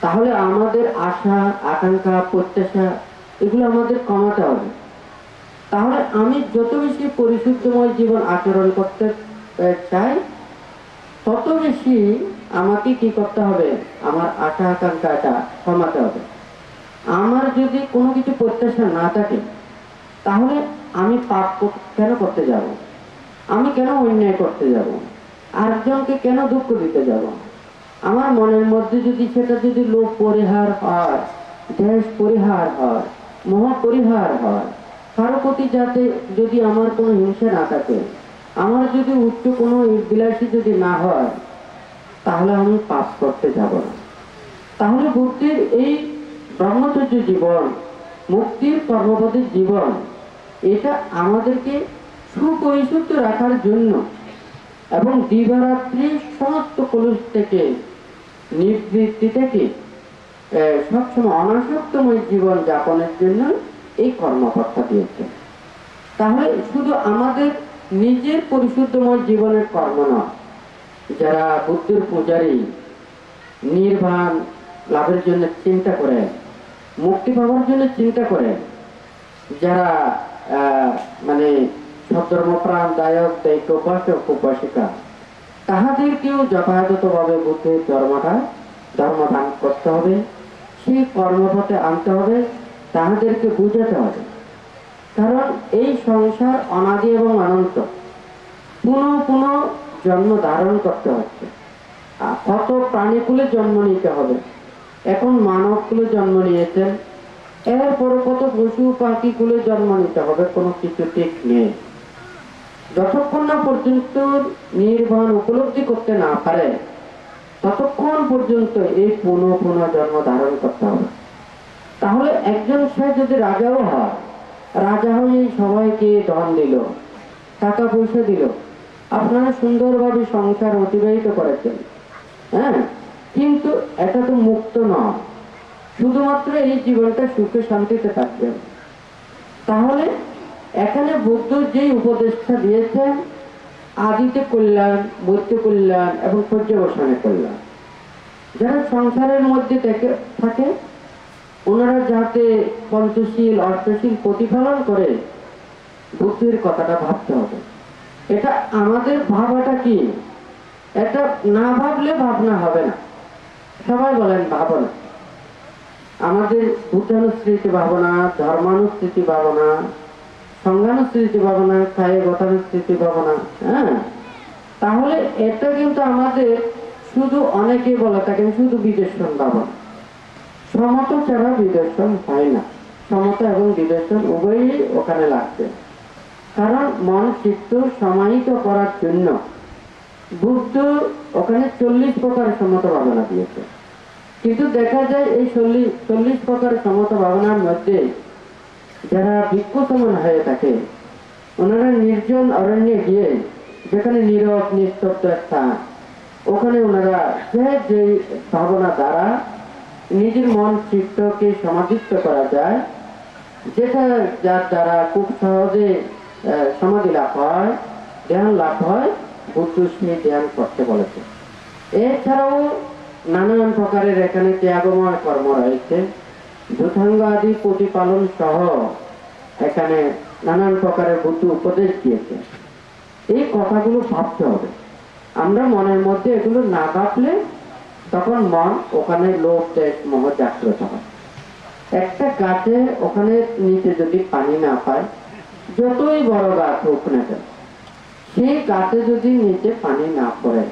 তাহলে আমাদের আশা আকাঙ্ক্ষা প্রত্যাশা এগুলো আমাদের কমাতে হবে। তাহলে আমি যত বেশি পরিশুদ্ধময় জীবন আচরণ করতে চাই, তত বেশি আমাকে কি করতে হবে, আমার আশা আকাঙ্ক্ষাটা কমাতে হবে। আমার যদি কোনো কিছু প্রত্যাশা না থাকে, তাহলে আমি পাপ কেন করতে যাব, আমি কেন অন্যায় করতে যাব, আরেকজনকে কেন দুঃখ দিতে যাব। আমার মনের মধ্যে যদি সেটা যদি লোভ পরিহার হয়, দেশ পরিহার হয়, মোহ পরিহার হয়, কারো প্রতি যাতে যদি আমার কোনো হিংসা না থাকে, আমার যদি উচ্চ কোনো বিলাসী যদি না হয়, তাহলে আমি পাপ করতে যাব না। তাহলে বুদ্ধির এই ব্রহ্মচর্য জীবন, মুক্তির কর্মপথের জীবন, এটা আমাদেরকে সুপরিশুদ্ধ রাখার জন্য এবং দিবারাত্রি সমস্ত কলুষ থেকে, নিবৃত্তি থেকে সবসময় অনাসক্তময় জীবন যাপনের জন্য এই কর্মপথটা দিয়েছে। তাহলে শুধু আমাদের নিজের পরিশুদ্ধময় জীবনের কর্ম নয়, যারা বুদ্ধের পূজারী, নির্বাণ লাভের জন্য চিন্তা করে, মুক্তি পাওয়ার জন্য চিন্তা করে, যারা মানে সধর্মপ্রাণ দায়ক দায়িত্ব উপাসক উপাসিকা, তাহাদেরকেও যথাযথভাবে বুদ্ধের ধর্মদান করতে হবে, সেই কর্মপথে আনতে হবে, তাহাদেরকে বুঝাতে হবে। কারণ এই সংসার অনাদি এবং অনন্ত, পুনঃ পুনঃ জন্ম ধারণ করতে হচ্ছে। কত প্রাণীকুলে জন্ম নিতে হবে, এখন মানবকুলে জন্ম নিয়েছেন, এরপর কত পশু পাখিকুলে জন্ম নিতে হবে, কোনো কিছু ঠিক নেই। যতক্ষণ না পর্যন্ত নির্বাণ উপলব্ধি করতে না পারে, ততক্ষণ পর্যন্ত এই পুনঃ পুনঃ জন্ম ধারণ করতে হবে। তাহলে একজন সে যদি রাজাও হয়, রাজা হয়ে সবাইকে ধন দিল, টাকা পয়সা দিল, আপনারা সুন্দরভাবে সংসার অতিবাহিত করেছেন, হ্যাঁ, কিন্তু এটা তো মুক্ত নয়, শুধুমাত্র এই জীবনটা সুখে শান্তিতে থাকবেন। তাহলে এখানে বুদ্ধ যেই উপদেশটা দিয়েছেন, আদিতে কল্যাণ, মধ্য কল্যাণ এবং পর্যবসানে কল্যাণ, যারা সংসারের মধ্যে থাকে ওনারা যাতে পঞ্চশীল অষ্টশীল প্রতিফলন করে, বুদ্ধির কথাটা ভাবতে হবে। এটা আমাদের ভাবাটা কি, এটা না ভাবলে ভাবনা হবে না। সবাই বলেন ভাবনা, আমাদের ভূতানুস্মৃতি ভাবনা, ধর্মানুস্মৃতি ভাবনা, সংজ্ঞানুস্মৃতি ভাবনা, কায়ে গতানুস্মৃতি ভাবনা, হ্যাঁ। তাহলে এটা কিন্তু আমাদের শুধু অনেকেই বলে থাকেন শুধু বিদেশন ভাবনা, সমতা ছাড়া বিদর্শন হয় না। সমতা এবং বিদর্শন উভয়ই ওখানে লাগবে। কারণ মন চিত্ত সমাহিত করার জন্য বুদ্ধ ওখানে 40 প্রকার সমতা ভাবনা দিয়েছে। কিন্তু দেখা যায় এই 40 প্রকার সমতা ভাবনার মধ্যে যারা ভিক্ষু সমান হয়ে থাকে, ওনারা নির্জন অরণ্যে গিয়ে, যেখানে নীরব নিস্তব্ধ স্থান, ওখানে ওনারা যে ভাবনা দ্বারা নিজের মন চিত্তকে সমাধিস্থ করা যায়, যেটা যার দ্বারা খুব সহজে সমাধি লাভ হয়, ধ্যান লাভ হয়, বুদ্ধ সেই ধ্যান করতে বলেছে। এছাড়াও নানান প্রকারের এখানে ত্যাগময় কর্ম রয়েছে, যথাঙ্গ আদি প্রতিপালন সহ এখানে নানান প্রকারের বুদ্ধ উপদেশ দিয়েছে। এই কথাগুলো ভাবতে হবে। আমরা মনের মধ্যে এগুলো না ভাবলে তখন মন ওখানে লোভ দেশ মোহ জাগ্রত হয়। একটা গাছে ওখানে নিচে যদি পানি না পায়, যতই বড় গাছ হোক না কেন, সেই গাছে যদি নিচে পানি না পড়ে,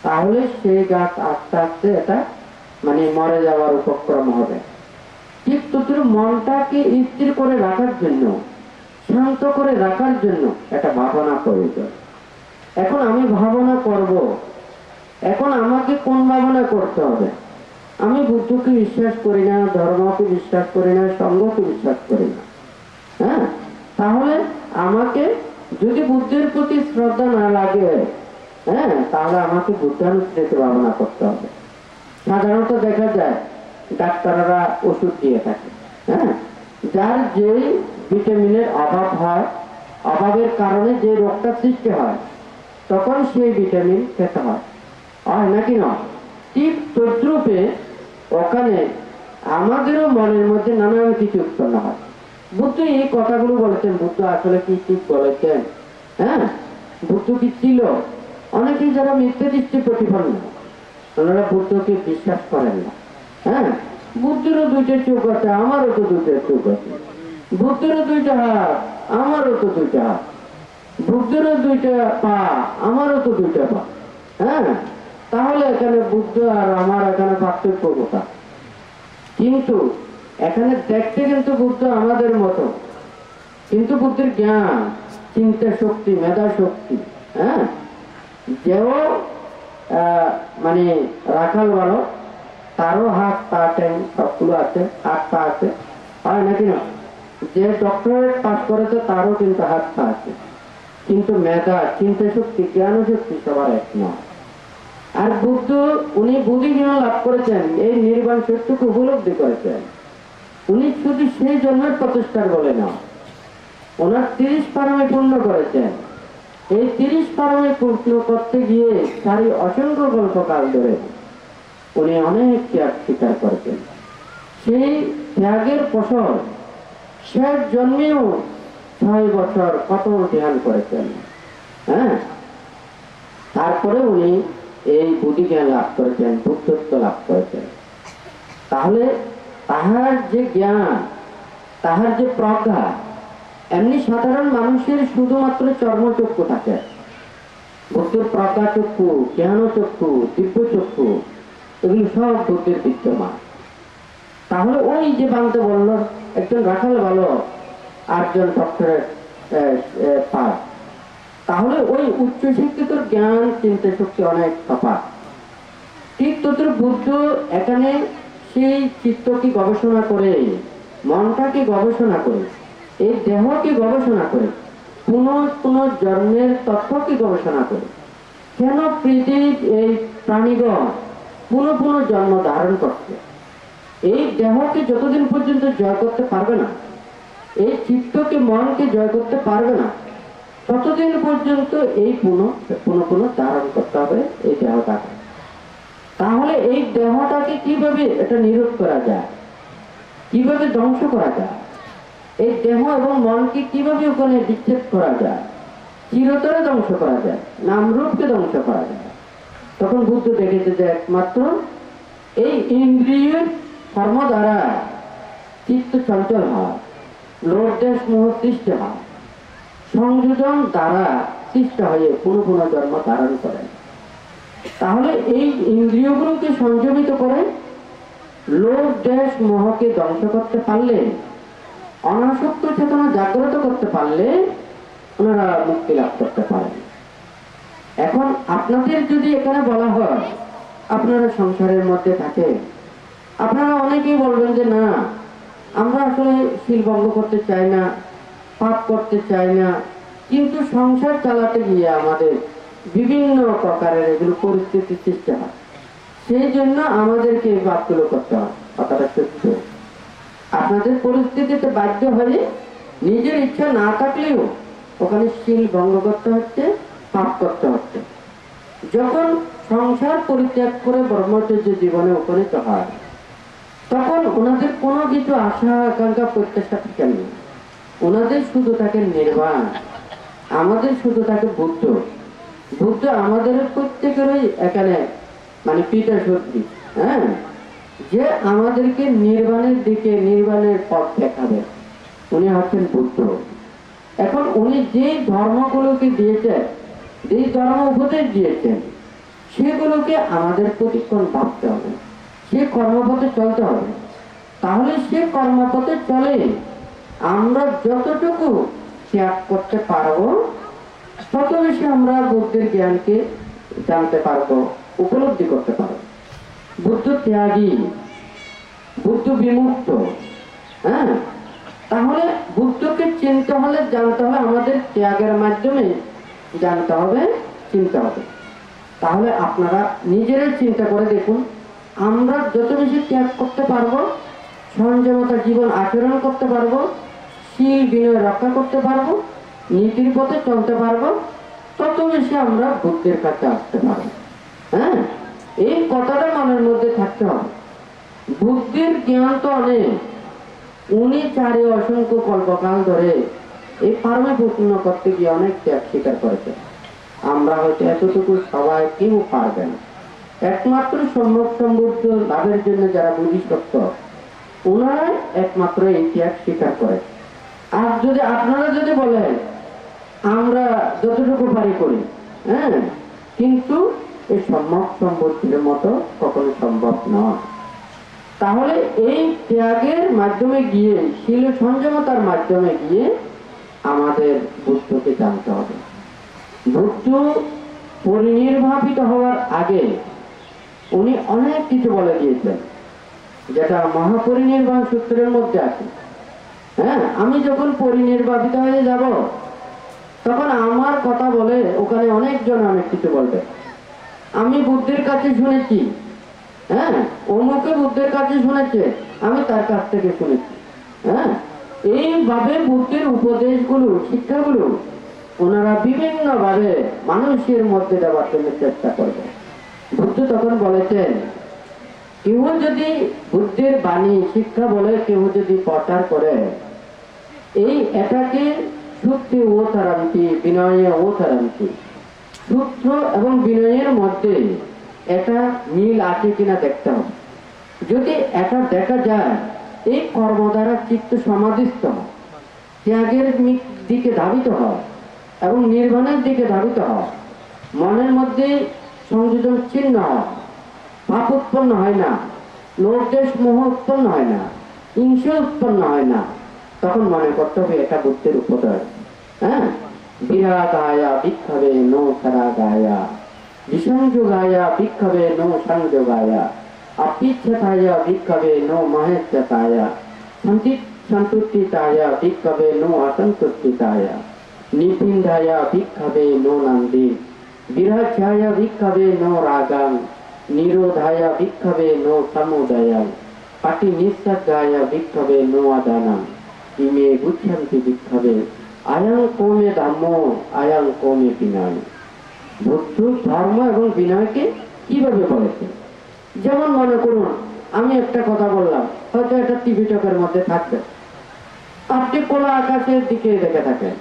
তাহলে সেই গাছ আস্তে আস্তে এটা মরে যাওয়ার উপক্রম হবে। ঠিক তোর মনটাকে স্থির করে রাখার জন্য, শান্ত করে রাখার জন্য একটা ভাবনা প্রয়োজন। এখন আমি ভাবনা করব, এখন আমাকে কোন ভাবনা করতে হবে? আমি বুদ্ধকে বিশ্বাস করি না, ধর্মকে বিশ্বাস করি না, সঙ্গকে বিশ্বাস করি না। হ্যাঁ, তাহলে আমাকে যদি বুদ্ধের প্রতি শ্রদ্ধা না লাগে, হ্যাঁ, তাহলে আমাকে বুদ্ধানুসৃত ভাবনা করতে হবে। সাধারণত দেখা যায় ডাক্তাররা ওষুধ দিয়ে থাকে, হ্যাঁ, যার যে ভিটামিনের অভাব হয়, অভাবের কারণে যে রোগটা সৃষ্টি হয়, তখন সেই ভিটামিন খেতে হয় নাকি নয়? ঠিক তদ্রূপে ওখানে আমাদেরও মনের মধ্যে নানান কিছু উৎপন্ন হয়। বুদ্ধ এই কথাগুলো বলেছেন। বুদ্ধ আসলে কি ঠিক বলেছেন? হ্যাঁ, বুদ্ধ কি ছিল? অনেকেই যারা মিথ্যে দৃষ্টি প্রতিপন্ন, ওনারা বুদ্ধকে বিশ্বাস করেন না। হ্যাঁ, বুদ্ধেরও 2টা চোখ আছে, আমারও তো 2টা চোখ আছে। বুদ্ধেরও 2টা হাত, আমারও তো 2টা হাত। বুদ্ধেরও 2টা পা, আমারও তো 2টা পা। হ্যাঁ, তাহলে এখানে বুদ্ধ আর আমার এখানে পার্থক্য কোথায়? কিন্তু এখানে দেখতে কিন্তু বুদ্ধ আমাদের মতো, কিন্তু বুদ্ধের জ্ঞান, চিন্তা শক্তি, মেধা শক্তি, হ্যাঁ, যেও রাখাল বালক, তারও হাত পা ট্যাং সবগুলো আছে, হাত পা আছে, হয় নাকি না? যে ডক্টরেট পাস করেছে তারও কিন্তু হাত পা আছে, কিন্তু মেধা, চিন্তা শক্তি, জ্ঞান শক্তি সবার এক নয়। আর বুদ্ধ উনি বুদ্ধি জ্ঞান লাভ করেছেন, এই নির্বাণ সত্যকে উপলব্ধি করেছেন। উনি শুধু সেই জন্মের প্রতিষ্ঠার বলে না, ওনার 30 পারমে পূর্ণ করেছেন। এই 30 পারমে পূর্ণ করতে গিয়ে সারি অসংখ্য কল্পকাল ধরে উনি অনেক ত্যাগ স্বীকার করেছেন। সেই ত্যাগের ফসল শেষ জন্মেও 6 বছর কঠোর ধ্যান করেছেন। হ্যাঁ, তারপরে উনি এই বুদ্ধি জ্ঞান লাভ করেছেন, বুদ্ধত্ব লাভ করেছেন। তাহলে তাহার যে জ্ঞান, তাহার যে প্রজ্ঞা, এমনি সাধারণ মানুষের শুধুমাত্র চর্মচক্ষু থাকে। বুদ্ধের প্রজ্ঞা চক্ষু, জ্ঞান চক্ষু, দিব্য চক্ষু, এগুলি সব বুদ্ধের বিদ্যমান। তাহলে ওই যে বাংতে বলল, একজন রাখাল বালক, 8 জন ডক্টরের পাস, তাহলে ওই উচ্চশিক্ষিত জ্ঞান চিন্তা শক্তি অনেক তফাৎ। ঠিক তোদের বুদ্ধ এখানে সেই চিত্তকে গবেষণা করে, মনটাকে গবেষণা করে, এই দেহকে গবেষণা করে, পুনঃ জন্মের তত্ত্বকে গবেষণা করে, কেন পৃথিবীর এই প্রাণীগণ পুনঃ জন্ম ধারণ করছে। এই দেহকে যতদিন পর্যন্ত জয় করতে পারবে না, এই চিত্তকে, মনকে জয় করতে পারবে না, ততদিন পর্যন্ত এই পুনঃ ধারণ করতে হবে এই দেহটাকে। তাহলে এই দেহটাকে কিভাবে এটা নিরোধ করা যায়, কিভাবে ধ্বংস করা যায়, এই দেহ এবং মনকে কিভাবে ওখানে বিচ্ছেদ করা যায়, চিরতরে ধ্বংস করা যায়, নামরূপকে ধ্বংস করা যায়। তখন বুদ্ধ দেখেছে যে একমাত্র এই ইন্দ্রিয়ের কর্ম দ্বারা চিত্ত চঞ্চল হয়, লোভ দেশ মোহ সৃষ্টি হয়, সংযোজন দ্বারা সৃষ্ট হয়ে পুনঃ জন্ম ধারণ করে। তাহলে এই ইন্দ্রিয়গুলোকে সংযমিত করে লোভ দেশ মোহকে ধ্বংস করতে পারলে, অনাসক্ত চেতনা জাগ্রত করতে পারলে ওনারা মুক্তি লাভ করতে পারেন। এখন আপনাদের যদি এখানে বলা হয় আপনারা সংসারের মধ্যে থাকেন, আপনারা অনেকেই বলবেন যে না, আমরা আসলে শিল ভঙ্গ করতে চাই না, পাপ করতে চাই না, কিন্তু সংসার চালাতে গিয়ে আমাদের বিভিন্ন প্রকারের এগুলো পরিস্থিতি সৃষ্টি হয়, সেই জন্য আমাদেরকে এই পাপগুলো করতে হয়। কথাটা সত্য। আপনাদের পরিস্থিতিতে বাধ্য হয়ে নিজের ইচ্ছা না থাকলেও ওখানে শিল ভঙ্গ করতে হচ্ছে, পাপ করতে হচ্ছে। যখন সংসার পরিত্যাগ করে ব্রহ্মচর্য জীবনে উপনীত হয়, তখন ওনাদের কোনো কিছু আশা আকাঙ্ক্ষা প্রত্যাশা থাকেন না। ওনাদের শুধু থাকে নির্বাণ। আমাদের শুধু থাকে বুদ্ধ। বুদ্ধ আমাদের প্রত্যেকেরই এখানে মানে পিতা শক্তি, হ্যাঁ, যে আমাদেরকে নির্বাণের দিকে, নির্বাণের পথ দেখাবে। উনি হচ্ছেন বুদ্ধ। এখন উনি যে ধর্মগুলোকে দিয়েছেন, যে ধর্ম উপদেশ দিয়েছেন, সেগুলোকে আমাদের প্রতিক্ষণ ভাবতে হবে, সে কর্মপথে চলতে হবে। তাহলে সে কর্মপথে চলে আমরা যতটুকু ত্যাগ করতে পারবো, তত বেশি আমরা বুদ্ধের জ্ঞানকে জানতে পারবো, উপলব্ধি করতে পারবো। বুদ্ধ ত্যাগী, বুদ্ধ বিমুক্ত। হ্যাঁ, তাহলে বুদ্ধকে চিনতে হলে, জানতে হলে আমাদের ত্যাগের মাধ্যমে জানতে হবে, চিনতে হবে। তাহলে আপনারা নিজেরাই চিন্তা করে দেখুন, আমরা যত বেশি ত্যাগ করতে পারবো, সংযমতা জীবন আচরণ করতে পারবো, শীল বিনয় রক্ষা করতে পারবো, নীতির পথে চলতে পারবো, তত বেশি আমরা বুদ্ধের কাছে আসতে পারবো। হ্যাঁ, এই কথাটা মনের মধ্যে থাকতে হবে। বুদ্ধির জ্ঞান তো অনেক, উনি চারে অসংখ্য কল্পকাল ধরে এই পারমে পূর্ণ করতে গিয়ে অনেক ত্যাগ স্বীকার করেছেন। আমরা হয়তো এতটুকু সবাই কেউ পারবে না। একমাত্র সম্যক সম্বুদ্ধ লাভের জন্য যারা বুদ্ধিশক্ত, ওনারাই একমাত্র এই ত্যাগ স্বীকার করে। আর যদি আপনারা যদি বলেন আমরা যতটুকু পারি করি, হ্যাঁ, কিন্তু এই সম্যক সম্বুদ্ধের মতো কখনো সম্ভব নয়। তাহলে এই ত্যাগের মাধ্যমে গিয়ে, শীল সংযমতার মাধ্যমে গিয়ে আমাদের বুদ্ধকে জানতে হবে। বুদ্ধ পরিনির্বাপিত হওয়ার আগে উনি অনেক কিছু বলে দিয়েছেন, যেটা মহাপরিনির্বাণ সূত্রের মধ্যে আছে। হ্যাঁ, আমি যখন পরিনির্বাপিত হয়ে যাব, তখন আমার কথা বলে ওখানে অনেকজন অনেক কিছু বলবে। আমি বুদ্ধের কাছে শুনেছি, হ্যাঁ, অমুকে বুদ্ধের কাছে শুনেছে, আমি তার কাছ থেকে শুনেছি। হ্যাঁ, এইভাবে বুদ্ধের উপদেশগুলো, শিক্ষাগুলো ওনারা বিভিন্ন ভাবে মানুষের মধ্যে দেওয়ার জন্য চেষ্টা করবে। বুদ্ধ তখন বলেছেন, কেউ যদি বুদ্ধের বাণী শিক্ষা বলে কেউ যদি প্রচার করে, এটাকে সূত্রে ও তারান্তি, বিনয়ে ও তারান্তি। সূত্র এবং বিনয়ের মধ্যে এটা মিল আছে কিনা দেখতে হবে। যদি এটা দেখা যায়, এই কর্ম দ্বারা চিত্ত সমাধিস্থ হয়, ত্যাগের দিকে ধাবিত হয় এবং নির্বাণের দিকে ধাবিত হয়, মনের মধ্যে সংযোজন চিহ্ন হয়, পাপ উৎপন্ন হয় না, লোভ দেশ মোহ উৎপন্ন হয় না, হিংসা উৎপন্ন হয় না, তখন মনে করতে হবে এটা বুদ্ধের উপদেশ। হ্যাঁ, বিরাগায়া ভিক্ষাবে নো সরাগায়া, বিসংযোগায়া ভিক্ষাবে নো সংযোগায়া, অপিচ্ছতায়া ভিক্ষাবে নো মহেচ্ছতায়া, সন্তুষ্টিতায়া ভিক্ষাবে নো অসন্তুষ্টিতায়া, নিপিন্ধায়া ভিক্ষাবে নো নন্দী, বিরাজ্যায়া ভিক্ষাবে নো রাগাং, নিরোধায়া ভিক্ষাবে নো সমুদয়াং, পাটি নিঃসজ্জায়া ভিক্ষাবে নো আদানাং, ইমে গুচ্ছন্তি ভিক্ষাবে আয়াং কমে ধর্ম আয়াং কমে বিনয়। বুদ্ধ ধর্ম এবং বিনয়কে কিভাবে বলেছে? যেমন মনে করুন, আমি একটা কথা বললাম, হয়তো এটা টিভি চকের মধ্যে থাকবে, আপনি খোলা আকাশের দিকে দেখে থাকেন,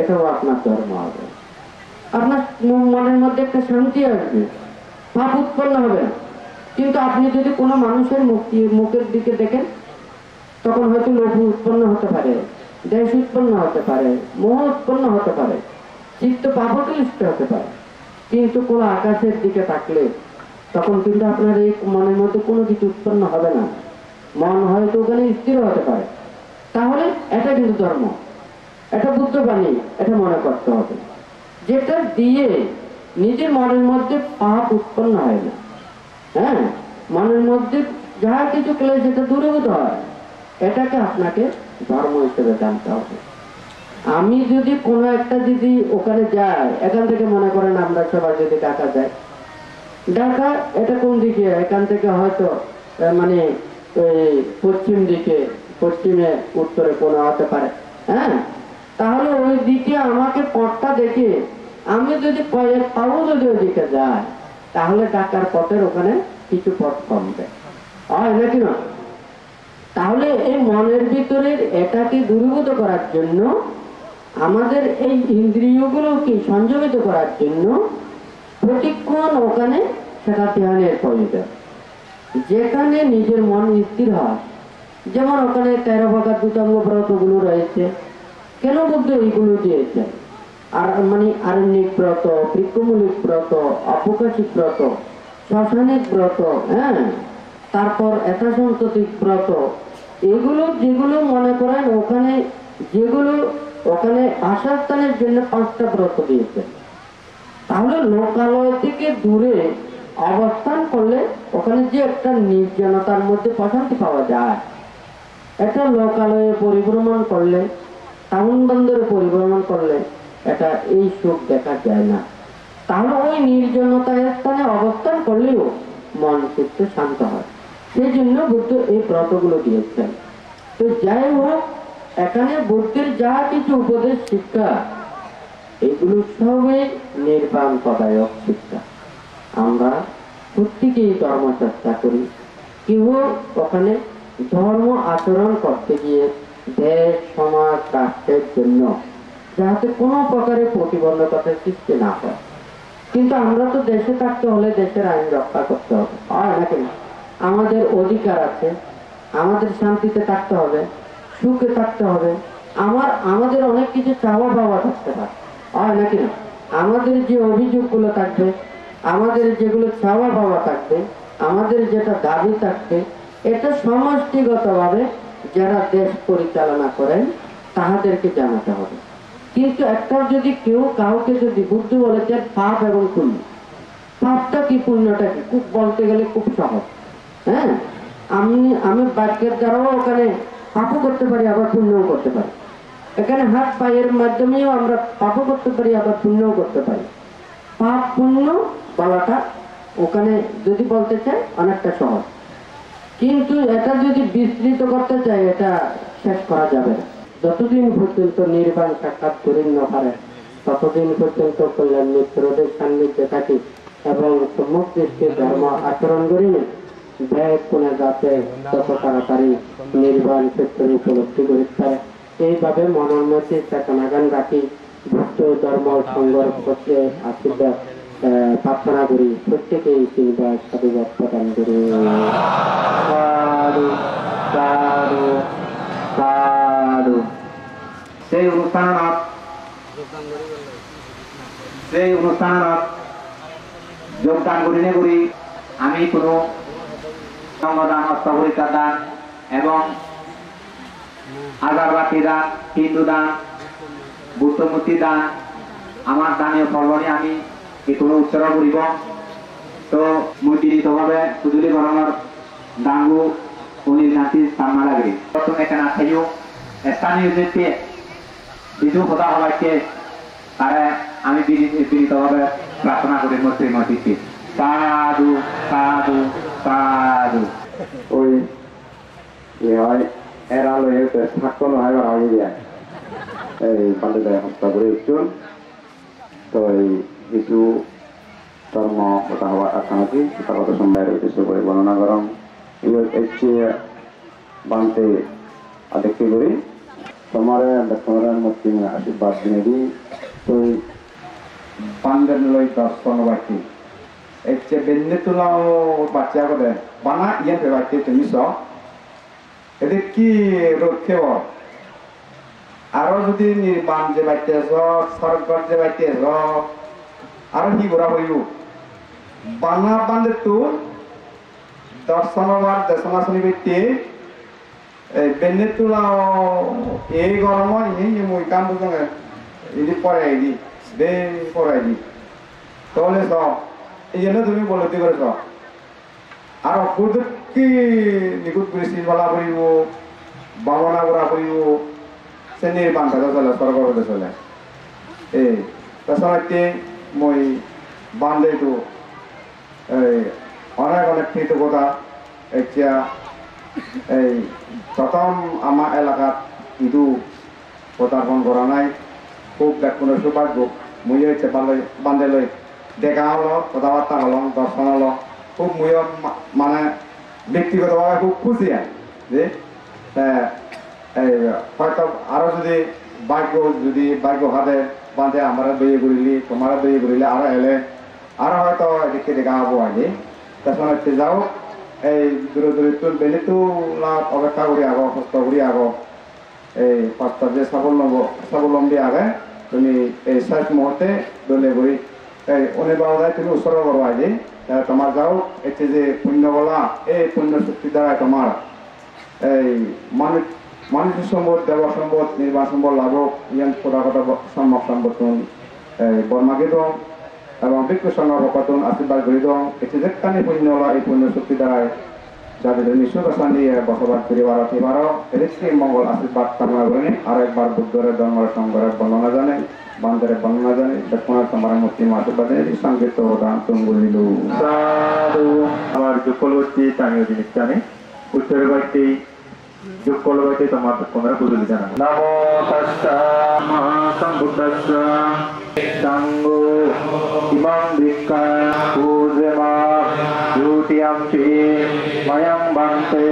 এটাও আপনার ধর্ম হবে। আপনার মনের মধ্যে একটা শান্তি আসবে, পাপ উৎপন্ন হবে। কিন্তু আপনি যদি কোনো মানুষের মুখের দিকে দেখেন, তখন হয়তো লোভ উৎপন্ন হতে পারে, দেশ উৎপন্ন হতে পারে, মোহ উৎপন্ন হতে পারে, চিত্ত পাপক্লিষ্ট হতে পারে। কিন্তু কোনো আকাশের দিকে থাকলে তখন কিন্তু আপনার এই মনের মধ্যে কোনো কিছু উৎপন্ন হবে না, মন হয়তো ওখানে স্থির হতে পারে। তাহলে এটা কিন্তু ধর্ম, এটা বুদ্ধ বাণী, এটা মনে করতে হবে। যেটা দিয়ে নিজের মনের মধ্যে পাপ উৎপন্ন হয় না, হ্যাঁ, মনের মধ্যে যাহা কিছু ক্লেশ যেটা দূরীভূত হয়, এটাকে আপনাকে ধর্ম হিসেবে জানতে হবে। আমি যদি কোনো একটা দিদি ওখানে যাই, এখান থেকে মনে করেন আমরা সবাই যদি ঢাকা যাই, ঢাকা এটা কোন দিকে, এখান থেকে হয়তো মানে পশ্চিম দিকে, পশ্চিমে উত্তরে কোনো হতে পারে, হ্যাঁ, তাহলে ওই দিকে আমাকে পথটা দেখে আমি যদি পাবো যদি ওই দিকে যাই, তাহলে ঢাকার পথের ওখানে কিছু পথ কমবে, হয় নাকি না? তাহলে এই মনের ভিতরের এটাকে দূরীভূত করার জন্য, আমাদের এই ইন্দ্রিয়গুলোকে সংযমিত করার জন্য প্রতিক্ষণ ওখানে সেটা ধ্যানের প্রয়োজন, যেখানে নিজের মন স্থির হয়। যেমন ওখানে 13 প্রকার দুতাঙ্গ ব্রতগুলো রয়েছে। কেন বুদ্ধ এইগুলো দিয়েছেন? আর মানে আরণ্যিক ব্রত, বৃক্ষমূলিক ব্রত, অবকাশিক ব্রত, শ্মশানিক ব্রত, হ্যাঁ, তারপর একাসন্ততিক ব্রত, এগুলো যেগুলো মনে করেন ওখানে, যেগুলো ওখানে আশাস্থানের জন্য 5টা ব্রত দিয়েছে। তাহলে লোকালয় থেকে দূরে অবস্থান করলে ওখানে যে একটা নির্জনতার মধ্যে প্রশান্তি পাওয়া যায়, একটা লোকালয়ে পরিভ্রমণ করলে, টাউন বন্দরে পরিভ্রমণ করলে এটা এই সুখ দেখা যায় না। তাহলে ওই নির্জনতার স্থানে অবস্থান করলেও মন চিত্ত শান্ত হয়। সেই জন্য বুদ্ধ এই ব্রতগুলো দিয়েছেন। তো যাই হোক, এখানে বুদ্ধের যা কিছু উপদেশ শিক্ষা, এগুলো সবই নির্বাণ পদায়ক শিক্ষা। আমরা প্রত্যেকেই ধর্ম চর্চা করি, কেউ ওখানে ধর্ম আচরণ করতে গিয়ে দেশ, সমাজ, রাষ্ট্রের জন্য যাতে কোনো প্রকারে প্রতিবন্ধকতার সৃষ্টি না হয়। কিন্তু আমরা তো দেশে থাকতে হলে দেশের আইন রক্ষা করতে হবে, হয় নাকি না? আমাদের অধিকার আছে, আমাদের শান্তিতে থাকতে হবে, সুখে থাকতে হবে, আমাদের অনেক কিছু চাওয়া পাওয়া থাকতে পারে, হয় নাকি না? আমাদের যে অভিযোগগুলো থাকবে, আমাদের যেগুলো চাওয়া পাওয়া থাকবে, আমাদের যেটা দাবি থাকবে, এটা সমষ্টিগতভাবে যারা দেশ পরিচালনা করেন তাহাদেরকে জানাতে হবে। কিন্তু একটা যদি কেউ কাউকে যদি বুদ্ধ বলেছেন পাপ এবং পুণ্য, পাপটা কি পুণ্যটা কি, খুব বলতে গেলে খুব সহজ, হ্যাঁ, আমি বাক্যের দ্বারাও ওখানে পাপও করতে পারি, আবার পুণ্যও করতে পারি। এখানে হাত পায়ের মাধ্যমেও আমরা পাপও করতে পারি, আবার পুণ্যও করতে পারি। পাপ পুণ্য বলাটা ওখানে যদি বলতে চাই অনেকটা সহজ, কিন্তু এটা যদি বিস্তৃত করতে চাই এটা শেষ করা যাবে না। যতদিন পর্যন্ত নির্বাণ সাক্ষাৎ করেন না পারে, ততদিন পর্যন্ত কল্যাণ মিত্রদের সান্নিধ্যে থাকি এবং সম্মুখ দৃষ্টি ধর্ম আচরণ করি, ব্যয় কোনে যাতে তত তাড়াতাড়ি নির্বাণ ক্ষেত্রে উপলব্ধি করতে পারে। এইভাবে মনের মধ্যে চেতনাগান রাখি, ভক্ত ধর্ম সংগ্রহ করতে আশীর্বাদ প্রার্থনা করি। প্রত্যেকেই তিনবার সাধুবাদ প্রদান করি। সাধু সাধু সাধু। সেই অনুষ্ঠানত যোগদান করিনে করি আমি কোনো সংগদান, অস্ত্রপরিকার দান এবং আগরবাতি দান, হিন্দু দান, বুদ্ধমূর্তি দান, আমার দানীয় ফলনি আমি এই কোনো উৎসর্গ করিব। তো মূর্তিনিতভাবে সুদূরী গরমের ডাঙ্গু উনির নাতি সামনা লাগে প্রথমে এখানে থাইও স্থানীয় যে বিজু কথা হবাইকে তারা আমি বিনীতভাবে প্রার্থনা করি মূর্তির মূর্তিকে। সাধু সাধু সাধু। ওই হয় এরা লয়ে থাকতো হয় বা আগে যায় এই পাল্টে দেয় হত্যা করে উঠছুন। তো এই কিছু ধর্ম কথা হওয়া আসামাজি কথা কথা সময়ের উদ্দেশ্য করে বর্ণনা করম এসে বানতে দেখতে করি তোমার মূর্তি আশীর্বাদ দিনে দিই। তো বান্ধের লই 10-15 বাকি এসে বেন্নে তোলাও বাচ্চা করে বানা ইয়ে বাড়তে তুমি সব এদের কি রক্ষেব আরো যদি নির্বাণ যে বাইতে স্বর্গ যে বাইতে আরো কি করা হইব বানা বান্ধে তো দর্শনবার দেশনাশনী ব্যক্তি এই বেনে তুলা এই গরম এই মই কাম বুঝে এদি পড়াই দি দে পড়াই দি তাহলে সব এই জন্য তুমি বলতে করেছ আর অপূর্ব কি নিকুট করেছি বলা করিব বামনা করা করিব সে নির্বাণ কথা চলে সরকার হতে চলে এই তাছাড়া মই বান্ধে তো এই অনেক অনেক কৃতজ্ঞতা এতিয়া এই প্রথম আমার এলাকাত ইদু পদার্পণ করা নাই খুব ব্যাকুণ সৌভাগ্য মুই হচ্ছে বান্ধে লই দেখা হলো কথাবার্তা হলো দর্শন হলো খুব মুই মানে ব্যক্তিগতভাবে খুব খুশি যে এই হয়তো আরো যদি ভাগ্য হাতে বান্ধে আমার বইয়ে ঘুরিলি তোমার বইয়ে ঘুরিলে আরো এলে আরো হয়তো এদিকে দেখা হবো আগে তখন হচ্ছে যাও এই দূরে দূরে তুলবেলি তোলা অপেক্ষা করি আগো কষ্ট করি আগো এই পাঁচটা যে স্বাবলম্বী আগে তুমি এই শেষ মুহূর্তে দলে করি এই অনিবার্য তুমি উৎসর্গ করো আগে তোমার যাও এতে যে পুণ্য বলা এই পুণ্য শক্তি দ্বারা তোমার এই মানুষ সম্পদ দেব সম্পদ নির্বাণ সম্পদ লাভক ইয়ান পদাগত সম্যক সম্পদ বর্মাকে দম এবং বিক্ষু সংগ্রহন আশীর্বাদ করে দম এতে যেখানে পুণ্য হলা এই পুণ্য শক্তি দ্বারাই যাদের নিশ্চয় শান্তি বসবাস করিবার এবার এদিকে মঙ্গল আশীর্বাদ কামনা করেন আর একবার বুদ্ধরে ধর্মের সংগ্রহের বর্ণনা জানে বান্ধের বর্ণনা জানে দক্ষিণার তোমার মুক্তি আশীর্বাদে সংগীত দান তুঙ্গুলিল সাধু আমার যুগলবর্তী তামিল জিনিস জানে উত্তর বাড়িতে যুগলবাইতে তোমার তোমরা বুঝলি জানা নমো তাস্সা মহাসম্বুদ্ধস্সা সাঙ্গো ইমাং ভিক্ষা পূজেমা দ্বিতীয়াংচি ময়ং বান্তে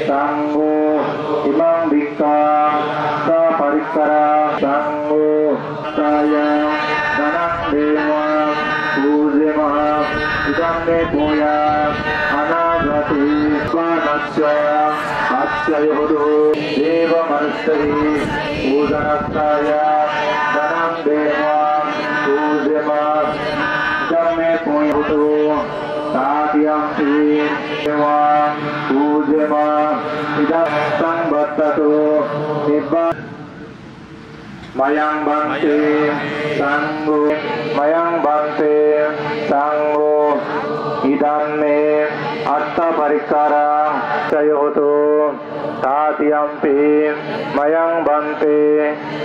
সাঙ্গো ইমাং ভিক্ষা সা পরিক্করা সাঙ্গো সায়া ধনং দেবা পূজেমা ইদং মে ভূয়া অনাগতি স্বানাস্য আচ্ছয়োদু দেব মনুষ্যহি পূজনস্তায় ধনং দেবা পূজেমা ইদং মে ভূয়তু তাতিয়াংসি দেবা পূজেমা ইদং সংবর্ততু নিব্বা ময়ং বন্তে সাঙ্গো ময়ং বন্তে সাঙ্গো ইদং মে অর্থ পরিক্করা চয়োতু তাতিয়াম্পি ময়ং বন্তে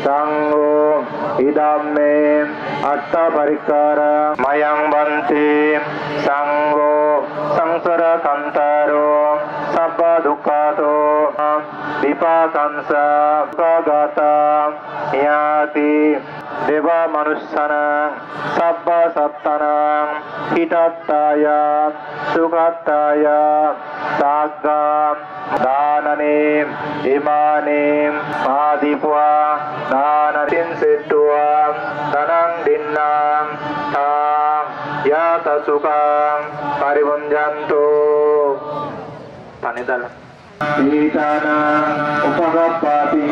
সাঙ্গো ইদং মে অর্থ পরিক্করা ময়ং বন্তে সাঙ্গো সংসার কান্তরো সব্ব দুঃখাতো বিপাকাংসা প্রগতা ইয়াতি দেবা মনুষ্যানাং সব্ব সত্তানাং হিতাত্তায় সুখাত্তায় সাগ্গাম দাননে ইমানে আদিপা দানতিন সেট্টুয়া ধনং দিন্নাং তাং ইয়াত সুখাং পরিবঞ্জন্তু পানি দাল ईतानां उपगप्पाति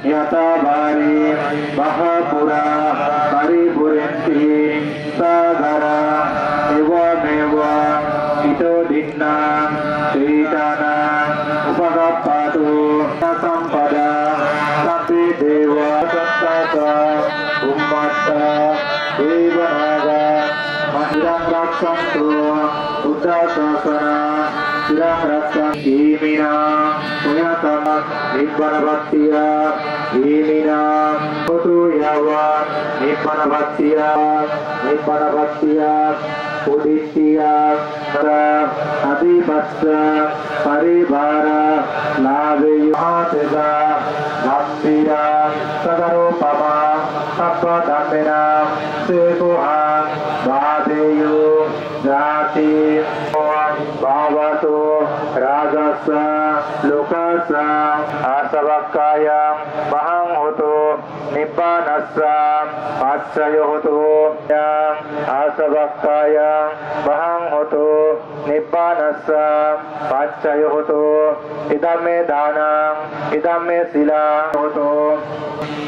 यथा भारी महापुरा परिपुरन्ति सागरा एवमेव इतो दिन्नां ईतानां उपगप्पातु सम्पदा सन्ति देवा सत्ताता उम्मत्ता देवनागा महिरं रक्षन्तु उद्दासासना चिरं रक्षन्ति ईमिना पुण्यतम निब्बनभक्तिया ईमिना होतु यावा निब्बनभक्तिया उदित्या अधिपस्स परिवार लाभेयुहातिदा भक्तिया सगरोपमा सप्पदम्मिना सेकुहा बाधेयु जाति भावतो राजस लोकस आसवक्काय महं होतो निब्बानस्स आश्रय होतो आसवक्काय महं होतो निब्बानस्य पाच्चयोतो इदं मे दानं इदं मे शिलाहोतो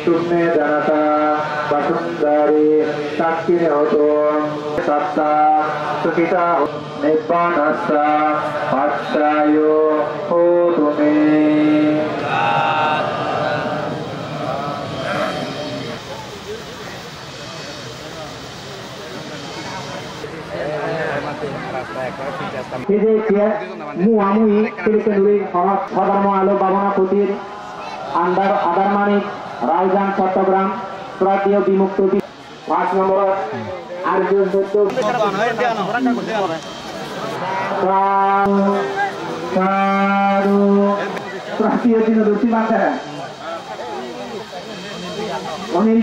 तुमे जनता वसुंधरी साक्षिणे होतो सत्ता सुखिता निब्बानस्य पाच्चयो होतो मे আদারমানিক রায়জান চট্টগ্রাম শ্রদ্ধেয় বিমুক্ত 5 নম্বর আর্জুন দত্ত শ্রদ্ধেয় দীনদর্শী বাচ্চারা অনিল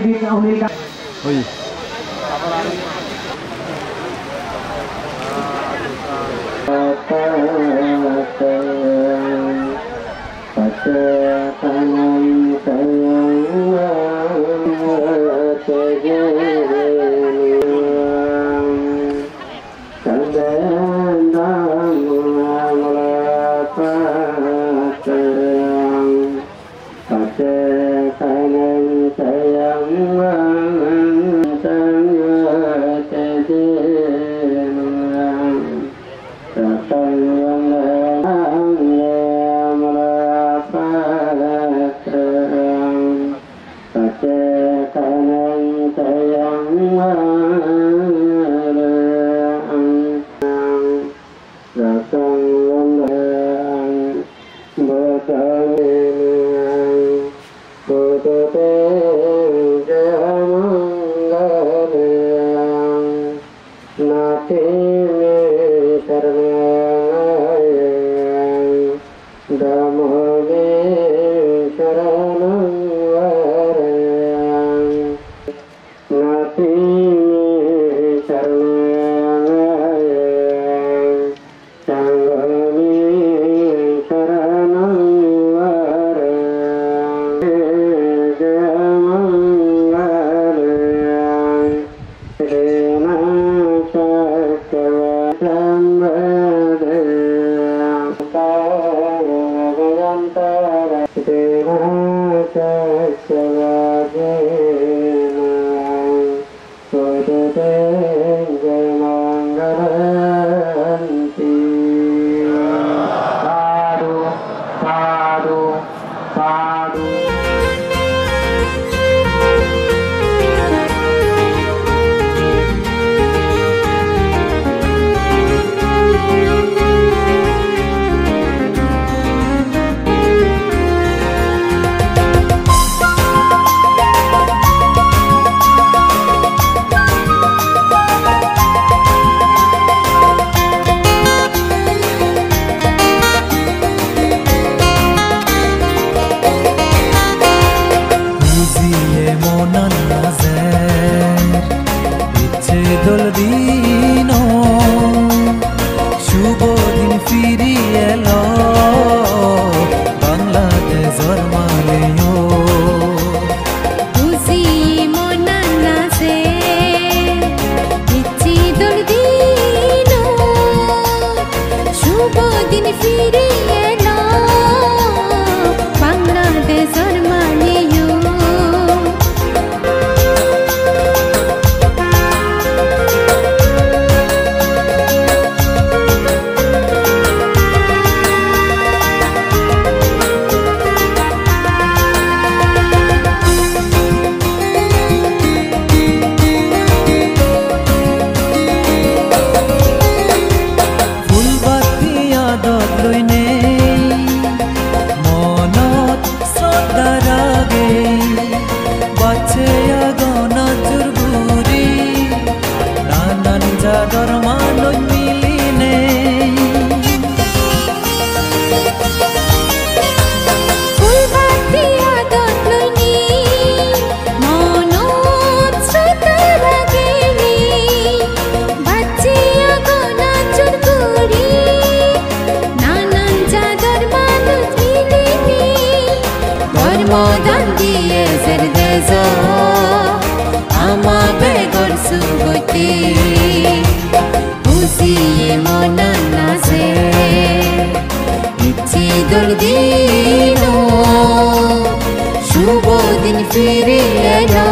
Usiye monana ঈদুল দিন শুভ দিন ফিরে এলো